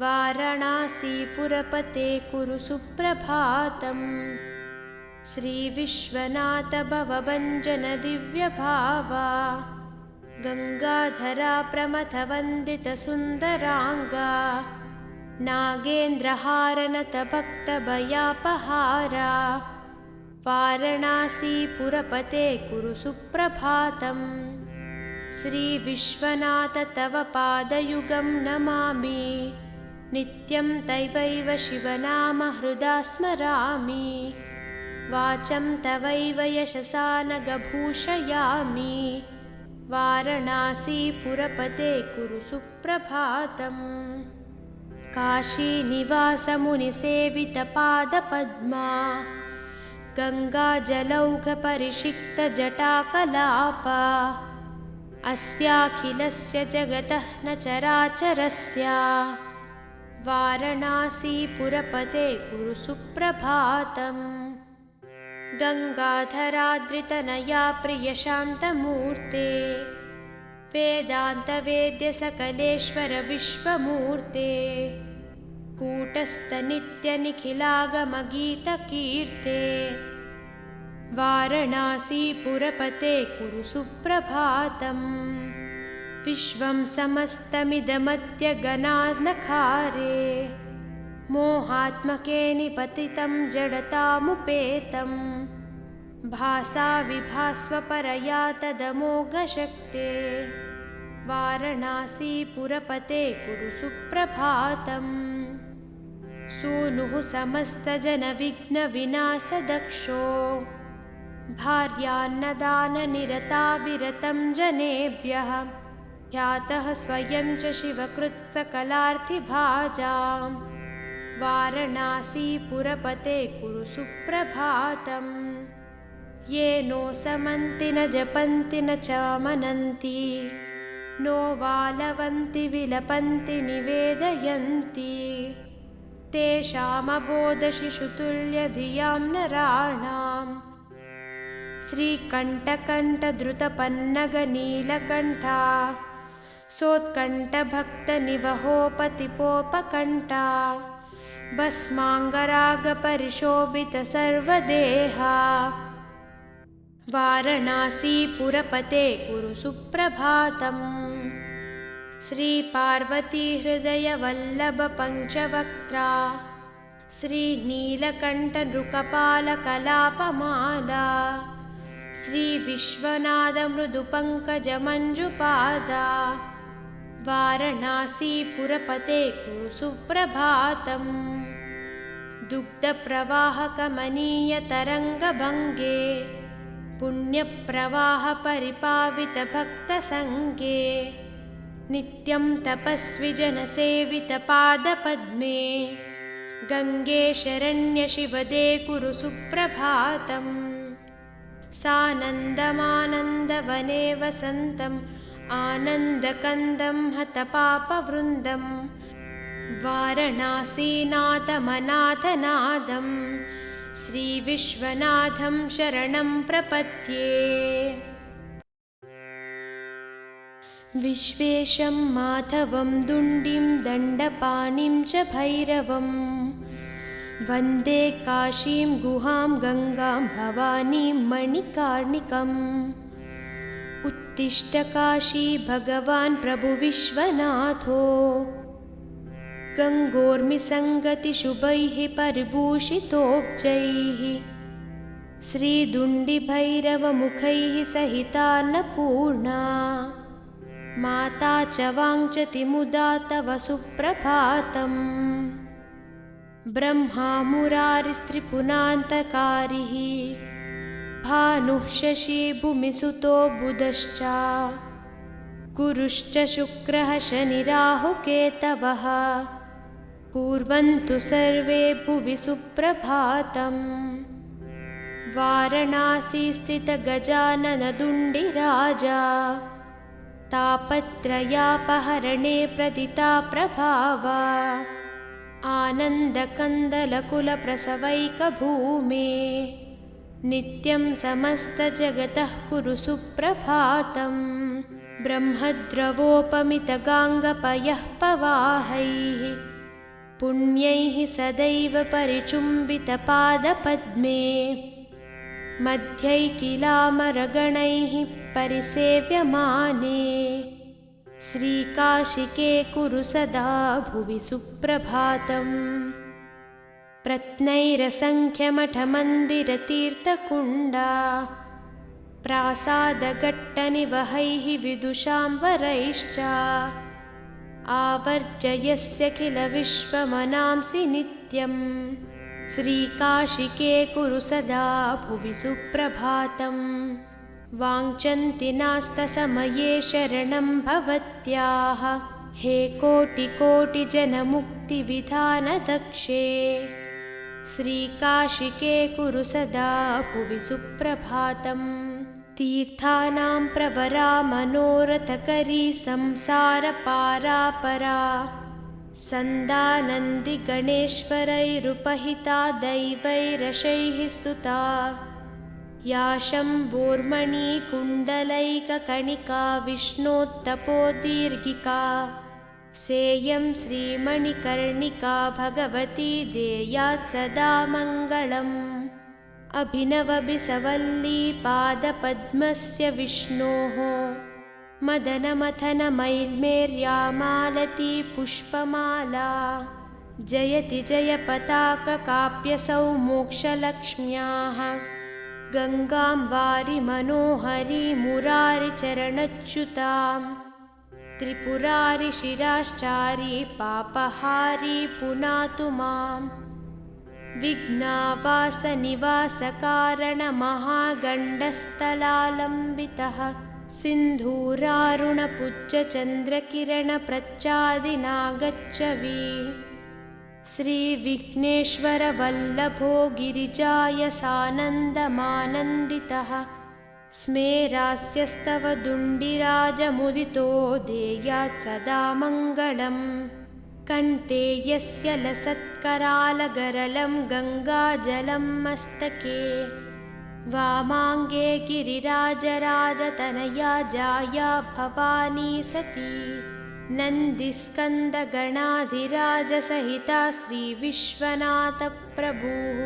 वाराणसीपुरपते कुरु सुप्रभातम् श्रीविश्वनाथ भवभञ्जन दिव्यभावा गङ्गाधरा प्रमथवन्दितसुन्दराङ्गा नागेन्द्रहारनतभक्तभयापहारा वारणासीपुरपते कुरु सुप्रभातम्। श्रीविश्वनाथ तव पादयुगं नमामि नित्यं तवैव शिवनाम हृदा स्मरामि वाचं तवैव यशसा नगभूषयामि वारणासीपुरपते कुरु सुप्रभातम्। काशीनिवासमुनिसेवितपादपद्मा गङ्गाजलौघपरिषिक्तजटाकलापा अस्याखिलस्य जगतः न चराचरस्य वारणासीपुरपते कुरु सुप्रभातम्। गङ्गाधराद्रितनया प्रियशान्तमूर्ते वेदान्तवेद्यसकलेश्वर विश्वमूर्ते कूटस्थनित्यनिखिलागमगीतकीर्ते वारणासीपुरपते कुरु सुप्रभातम्। विश्वं समस्तमिदमद्य गणानखारे मोहात्मके निपतितं जडतामुपेतं भासा विभास्वपरया तदमोघशक्ते वारणासीपुरपते कुरु सुप्रभातम्। सूनुः समस्तजनविघ्नविनाशदक्षो भार्यान्नदाननिरताविरतं जनेभ्यः ह्यातः स्वयं च शिवकृत्सकलार्थिभाजां वारणासीपुरपते कुरु सुप्रभातम्। ये नो समन्ति न जपन्ति न चामनन्ति नो वालवन्ति विलपन्ति निवेदयन्ति तेषामबोधशिशुतुल्यधियां नराणां श्रीकण्ठकण्ठद्रुतपन्नगनीलकण्ठा सोत्कण्ठभक्तनिवहोपतिपोपकण्ठा भस्माङ्गरागपरिशोभितसर्वदेहा वारणासीपुरपते कुरु सुप्रभातम्। श्रीपार्वतीहृदयवल्लभपञ्चवक्त्रा श्रीनीलकण्ठनृकपालकलापमाला श्रीविश्वनाथमृदुपङ्कजमञ्जुपादा वारणासीपुरपते कुरु सुप्रभातम्। दुग्धप्रवाहकमनीयतरङ्गभङ्गे पुण्यप्रवाहपरिपावितभक्तसङ्गे नित्यं तपस्विजनसेवितपादपद्मे गङ्गे शरण्यशिवदे कुरु सुप्रभातम्। सानन्दमानन्दवने वसन्तम् आनन्दकन्दं हतपापवृन्दं वारणासीनाथमनाथनादं श्रीविश्वनाथं शरणं प्रपद्ये। विश्वेशं माधवं दुण्डिं दण्डपाणिं च भैरवं वन्दे काशीं गुहां गङ्गां भवानीं मणिकार्णिकम्। उत्तिष्ठ काशी भगवान् प्रभुविश्वनाथो गङ्गोर्मिसङ्गतिशुभैः परिभूषितोब्जैः श्रीदुण्डिभैरवमुखैः सहितान्नपूर्णा माता च वाञ्छति मुदा तव सुप्रभातम्। ब्रह्मा मुरारिस्त्रिपुरान्तकारिः भानुः शशी भूमिसुतो बुधश्च गुरुश्च शुक्रः शनिराहुकेतवः कुर्वन्तु सर्वे भुवि सुप्रभातम्। वारणासी स्थितगजाननदुण्डिराजा तापत्रयापहरणे प्रदिताप्रभावा आनन्दकन्दलकुलप्रसवैकभूमे नित्यं समस्तजगतः कुरु सुप्रभातम्। ब्रह्मद्रवोपमितगाङ्गपयः पवाहैः पुण्यैः सदैव परिचुम्बितपादपद्मे मध्यैकिलामरगणैः परिसेव्यमाने श्रीकाशिके कुरु सदा भुवि सुप्रभातम् प्रत्नैरसङ्ख्यमठमन्दिरतीर्थकुण्डा प्रासादघट्टनिवहैः विदुषां वरैश्च आवर्जयस्य किल विश्वमनांसि नित्यम् श्रीकाशिके कुरु सदा भुवि सुप्रभातम् वाञ्छन्ति नास्तसमये शरणं भवत्याः हे कोटिकोटिजनमुक्तिविधानदक्षे श्रीकाशिके कुरु सदा भुवि सुप्रभातम् तीर्थानां प्रवरा मनोरथकरी संसारपारापरा सन्दानन्दिगणेश्वरैरुपहिता दैवैरशैः स्तुता या शम्भोर्मणिकुण्डलैककणिका विष्णोत्तपोदीर्घिका सेयं श्रीमणिकर्णिका भगवती देयात् सदा मङ्गलम् अभिनवबिसवल्ली पादपद्मस्य विष्णोः मदनमथनमैल्मेर्यामालती पुष्पमाला जयति जयपताककाप्यसौ मोक्षलक्ष्म्याः गङ्गां वारि मनोहरी मुरारिचरणच्युताम् त्रिपुरारि शिराश्चारी पापहारी पुनातु माम् विघ्नावासनिवासकारणमहागण्डस्थलालम्बितः सिन्धूरारुणपुज्जचन्द्रकिरणप्रच्चादिनागच्छवि श्रीविघ्नेश्वरवल्लभो गिरिजाय सानन्दमानन्दितः स्मेरास्यस्तव दुण्डिराजमुदितो देयात् सदा मङ्गलम् कण्ठे यस्य लसत्करालगरलं गङ्गाजलं मस्तके वामाङ्गे गिरिराजराजतनया जाया भवानी सती नन्दिस्कन्दगणाधिराजसहिता श्रीविश्वनाथप्रभुः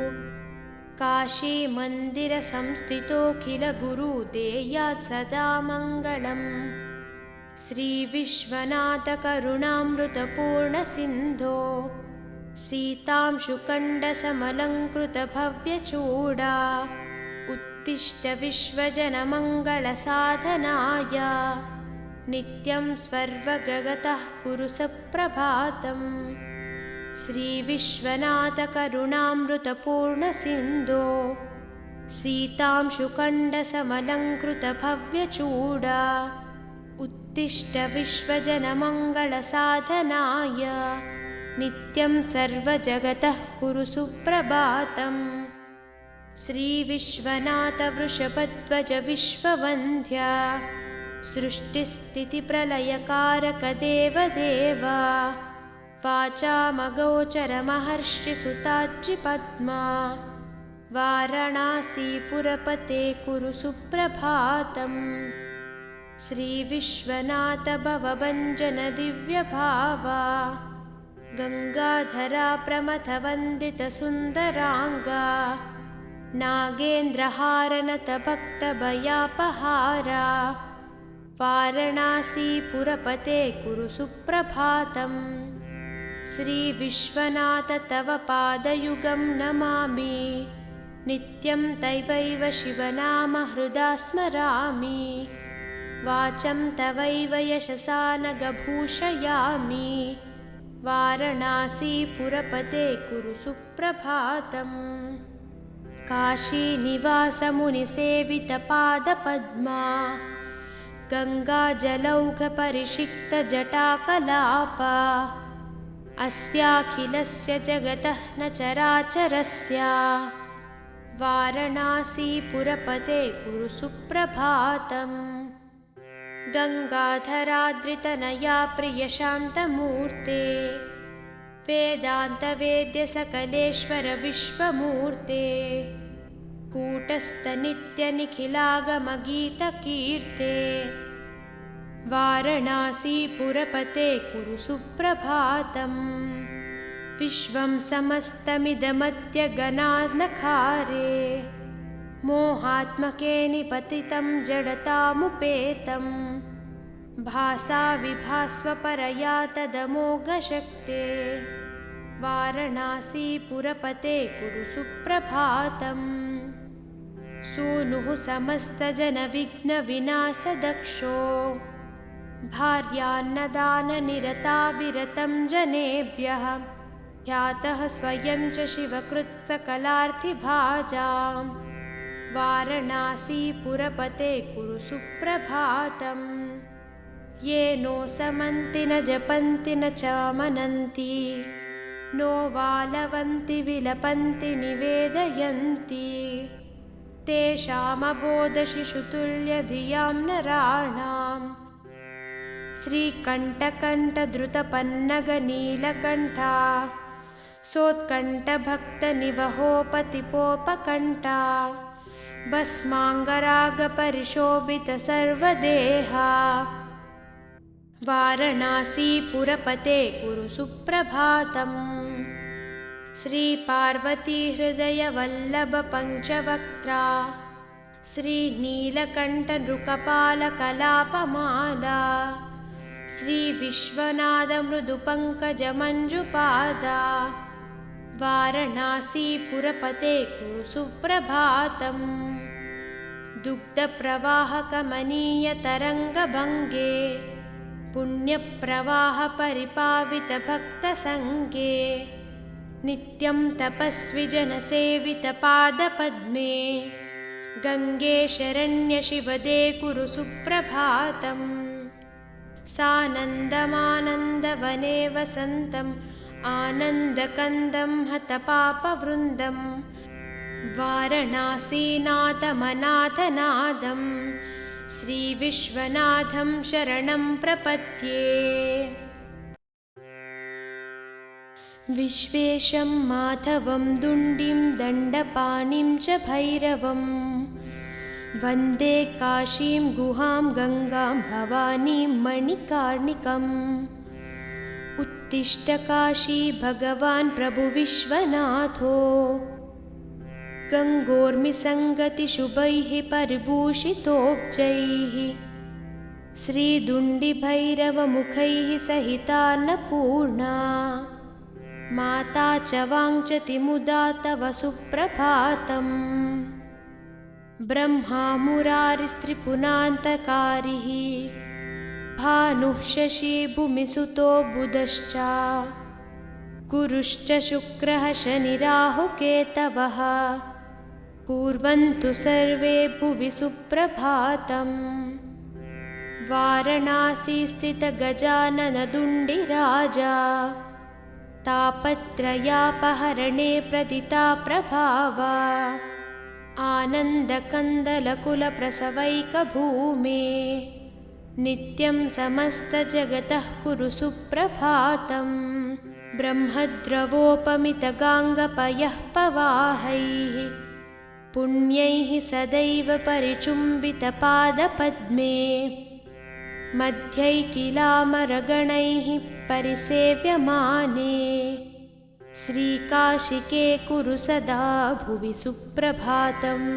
काशीमन्दिरसंस्थितोऽखिलगुरुदेयात् सदा मङ्गलम् श्रीविश्वनाथकरुणामृतपूर्णसिन्धो सीतांशुकण्डसमलङ्कृतभव्यचूडा उत्तिष्ठ विश्वजनमङ्गलसाधनाय नित्यं स्वर्वगतः कुरु सप्रभातम् श्रीविश्वनाथकरुणामृतपूर्णसिन्धो सीतांशुकण्डसमलङ्कृतभव्यचूडा उत्तिष्ठ विश्वजनमङ्गलसाधनाय नित्यं सर्वजगतः कुरु सुप्रभातम् श्रीविश्वनाथवृषभध्वज विश्ववन्द्या सृष्टिस्थितिप्रलयकारक देवदेव वाचामगोचरमहर्षिसुताद्रिपद्मा वाराणसीपुरपते कुरु सुप्रभातम् श्रीविश्वनाथ भवभञ्जन दिव्यभावा गङ्गाधरा प्रमथवन्दितसुन्दराङ्गा नागेन्द्रहारनतभक्तभयापहारा वाराणसीपुरपते कुरु सुप्रभातम् श्रीविश्वनाथ तव पादयुगं नमामि नित्यं तवैव शिवनामहृदा स्मरामि वाचं तवैव यशसा नगभूषयामि वाराणसीपुरपते कुरु सुप्रभातम् काशीनिवासमुनिसेवितपादपद्मा गङ्गाजलौघपरिषिक्तजटाकलापा अस्याखिलस्य जगतः न चराचरस्य वाराणसीपुरपते कुरु सुप्रभातम् गङ्गाधराद्रितनया प्रियशान्तमूर्ते वेदान्तवेद्यसकलेश्वर विश्वमूर्ते कूटस्थनित्यनिखिलागमगीतकीर्ते वाराणसीपुरपते कुरु सुप्रभातम् विश्वं समस्तमिदमद्य गणानखारे मोहात्मके निपतितं जडतामुपेतं भासा विभास्वपरया तदमोघशक्ते वारणासीपुरपते कुरु सुप्रभातम् सूनुः समस्तजनविघ्नविनाशदक्षो भार्यान्नदाननिरताविरतं जनेभ्यः ह्यातः स्वयं च शिवकृत्सकलार्थिभाजां वारणासीपुरपते कुरु सुप्रभातम् ये नो समन्ति न जपन्ति न च मनन्ति नो वालवन्ति विलपन्ति निवेदयन्ति तेषामबोधशिशुतुल्यधियां नराणां श्रीकण्ठकण्ठद्रुतपन्नगनीलकण्ठा सोत्कण्ठभक्तनिवहोपतिपोपकण्ठा भस्माङ्गरागपरिशोभितसर्वदेहा वारणासीपुरपते कुरु सुप्रभातम् श्रीपार्वतीहृदयवल्लभपञ्चवक्त्रा श्रीनीलकण्ठनृकपालकलापमाला श्रीविश्वनाथमृदुपङ्कजमञ्जुपादा वारणासीपुरपते कुरु सुप्रभातम् दुग्धप्रवाहकमनीयतरङ्गभङ्गे पुण्यप्रवाहपरिपावितभक्तसङ्गे नित्यं तपस्विजनसेवितपादपद्मे गङ्गे शरण्यशिवदे कुरु सुप्रभातम् सानन्दमानन्दवने वसन्तम् आनन्दकन्दं हतपापवृन्दं वारणासीनाथमनाथनादं श्रीविश्वनाथं शरणं प्रपद्ये विश्वेशं माधवं दुण्डिं दण्डपाणिं च भैरवं वन्दे काशीं गुहां गङ्गां भवानीं मणिकार्णिकम् उत्तिष्ठ काशी भगवान् प्रभुविश्वनाथो गङ्गोर्मिसङ्गतिशुभैः परिभूषितोब्जैः श्रीदुण्डिभैरवमुखैः सहितान्नपूर्णा माता च वाञ्छति मुदा तव सुप्रभातम् ब्रह्मा मुरारिस्त्रिपुरान्तकारिः भानुः शशी भूमिसुतो बुधश्च गुरुश्च शुक्रः शनिराहुकेतवः कुर्वन्तु सर्वे भुवि सुप्रभातम् वारणासी स्थितगजाननदुण्डिराजा तापत्रयापहरणे प्रदिताप्रभावा आनन्दकन्दलकुलप्रसवैकभूमे नित्यं समस्तजगतः कुरु सुप्रभातम् ब्रह्मद्रवोपमितगाङ्गपयः पवाहैः पुण्यैः सदैव परिचुम्बितपादपद्मे मध्यैकिलामरगणैः परिसेव्यमाने श्रीकाशिके कुरु सदा भुवि सुप्रभातम्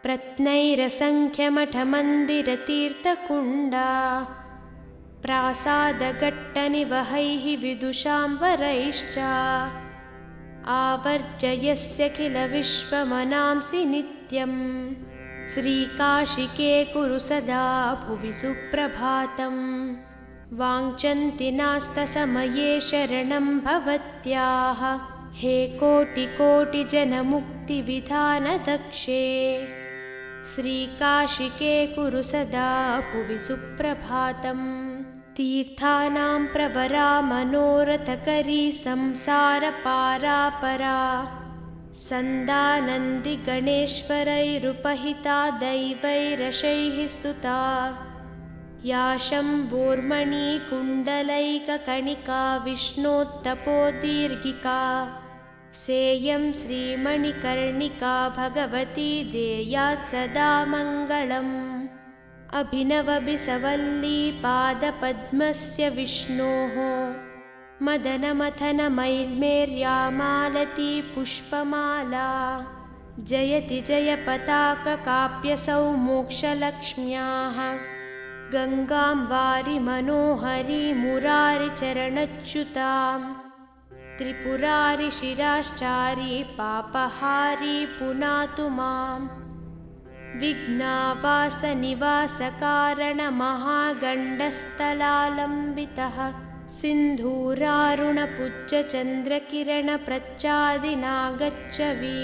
प्रत्नैरसङ्ख्यमठमन्दिरतीर्थकुण्डा प्रासादघट्टनिवहैः विदुषां वरैश्च आवर्जयस्य किल विश्वमनांसि नित्यं श्रीकाशिके कुरु सदा भुवि सुप्रभातम् वाञ्छन्ति नास्तसमये शरणं भवत्याः हे कोटिकोटिजनमुक्तिविधानदक्षे श्रीकाशिके कुरु सदा भुवि सुप्रभातम् तीर्थानां प्रवरा मनोरथकरी संसारपारापरा सन्दानन्दिगणेश्वरैरुपहिता दैवैरशैः स्तुता या शम्भोर्मणिकुण्डलैककणिका विष्णोत्तपोदीर्घिका सेयं श्रीमणिकर्णिका भगवती देयात् सदा मङ्गलम् अभिनवबिसवल्ली पादपद्मस्य विष्णोः मदनमथनमैल्मेर्या मालती पुष्पमाला जयति जयपताककाप्यसौ मोक्षलक्ष्म्याः गङ्गां वारि मनोहरी मुरारिचरणच्युताम् त्रिपुरारिशिराश्चारी पापहारी पुनातु माम् विघ्नावासनिवासकारणमहागण्डस्थलालम्बितः सिन्धूरारुणपुज्जचन्द्रकिरणप्रच्चादिनागच्छवि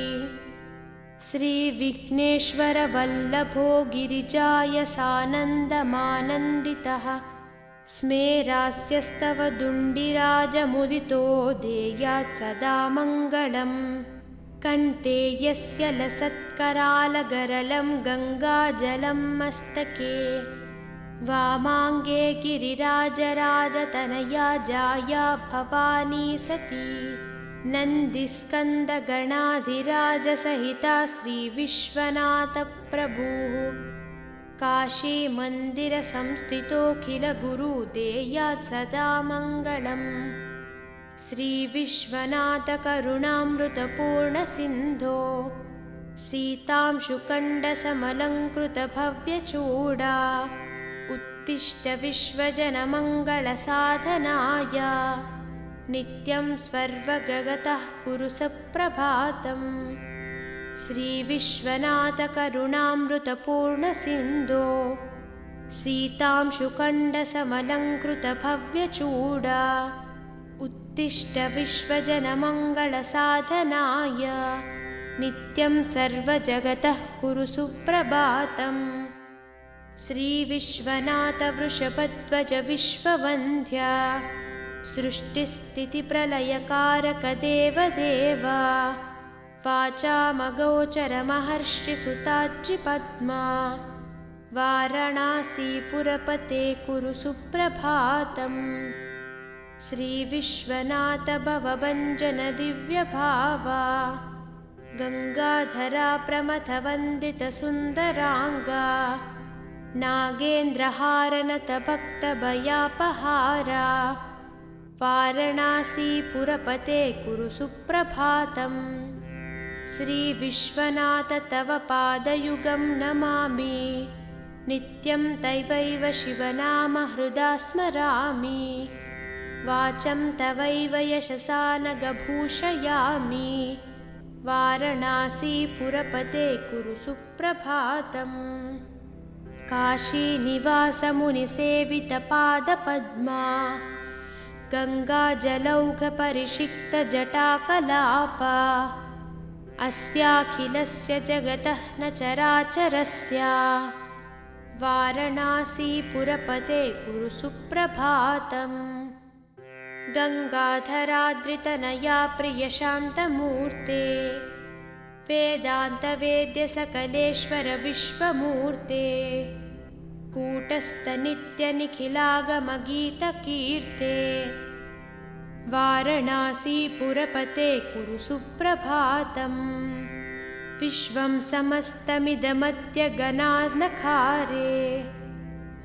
श्रीविघ्नेश्वरवल्लभो गिरिजायसानन्दमानन्दितः स्मेरास्यस्तव दुण्डिराजमुदितो देयात् सदा मङ्गलम् कण्ठे यस्य लसत्करालगरलं गङ्गाजलं मस्तके वामाङ्गे गिरिराजराजतनया जाया भवानी सती नन्दिस्कन्दगणाधिराजसहिता श्रीविश्वनाथप्रभुः काशीमन्दिरसंस्थितोऽखिलगुरुदेयात् सदा मङ्गलम् श्रीविश्वनाथकरुणामृतपूर्णसिन्धो सीतांशुकण्डसमलङ्कृतभव्यचूडा उत्तिष्ठ विश्वजनमङ्गलसाधनाय नित्यं स्वर्वगतः कुरु सप्रभातम् श्रीविश्वनाथकरुणामृतपूर्णसिन्धो सीतांशुकण्डसमलङ्कृतभव्यचूडा उत्तिष्ठ विश्वजनमङ्गलसाधनाय नित्यं सर्वजगतः कुरु सुप्रभातम् श्रीविश्वनाथवृषभध्वज विश्ववन्द्या सृष्टिस्थितिप्रलयकारकदेवदेव वाचामगोचरमहर्षिसुताद्रिपद्मा वाराणसीपुरपते कुरु सुप्रभातम् श्रीविश्वनाथ भवभञ्जन दिव्यभावा गङ्गाधरा प्रमथवन्दितसुन्दराङ्गा नागेन्द्रहारनतभक्तभयापहारा वाराणसीपुरपते कुरु सुप्रभातम् श्रीविश्वनाथ तव पादयुगं नमामि नित्यं तवैव शिवनामहृदा स्मरामि वाचं तवैव यशसा नगभूषयामि वाराणसीपुरपते कुरु सुप्रभातम् काशीनिवासमुनिसेवितपादपद्मा गङ्गाजलौघपरिषिक्तजटाकलापा अस्याखिलस्य जगतः न चराचरस्य वाराणसीपुरपते कुरु सुप्रभातम् गङ्गाधराद्रितनया प्रियशान्तमूर्ते वेदान्तवेद्यसकलेश्वर विश्वमूर्ते कूटस्थनित्यनिखिलागमगीतकीर्ते वाराणसीपुरपते कुरु सुप्रभातम् विश्वं समस्तमिदमद्य गणानखारे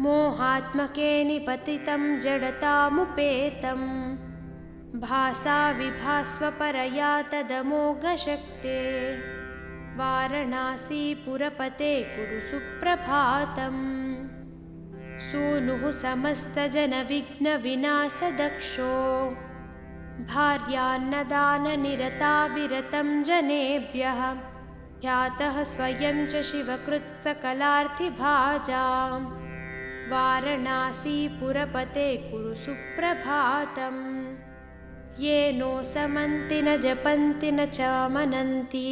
मोहात्मके निपतितं जडतामुपेतं भासा विभास्वपरया तदमोघशक्ते वाराणसीपुरपते कुरु सुप्रभातम् सूनुः समस्तजनविघ्नविनाशदक्षो भार्यान्नदाननिरता विरतं जनेभ्यः ह्यातः स्वयं च शिवकृत्सकलार्थिभाजाम् वाराणसीपुरपते कुरु सुप्रभातम् ये नो समन्ति न जपन्ति न च मनन्ति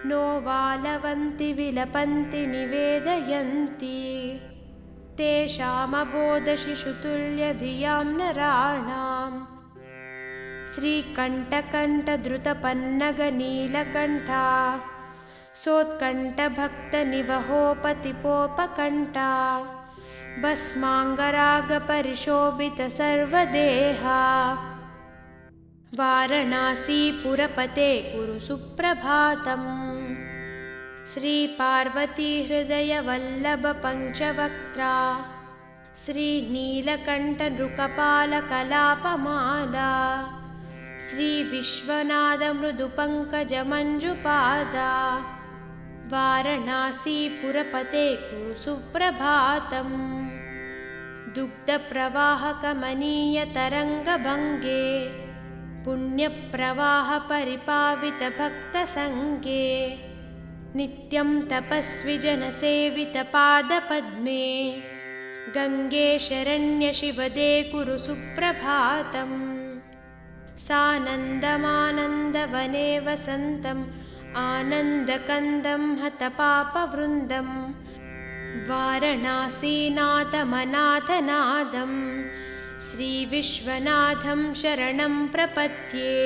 नो वालवन्ति विलपन्ति निवेदयन्ति तेषामबोधशिशुतुल्यधियां नराणां श्रीकण्ठकण्ठद्रुतपन्नगनीलकण्ठा सोत्कण्ठभक्तनिवहोपतिपोपकण्ठा भस्माङ्गरागपरिशोभितसर्वदेहा वाराणसीपुरपते कुरु सुप्रभातम् श्रीपार्वतीहृदयवल्लभपञ्चवक्त्रा श्रीनीलकण्ठनृकपालकलापमाला श्रीविश्वनाथमृदुपङ्कजमञ्जुपादा वारणासीपुरपते कुरु सुप्रभातम् दुग्धप्रवाहकमनीयतरङ्गभङ्गे पुण्यप्रवाहपरिपावितभक्तसङ्गे नित्यं तपस्वि जनसेवितपादपद्मे गङ्गे शरण्यशिवदे कुरु सुप्रभातम् सानन्दमानन्दवने वसन्तम् आनन्दकन्दं हतपापवृन्दं वारणासीनाथमनाथनादं श्रीविश्वनाथं शरणं प्रपद्ये।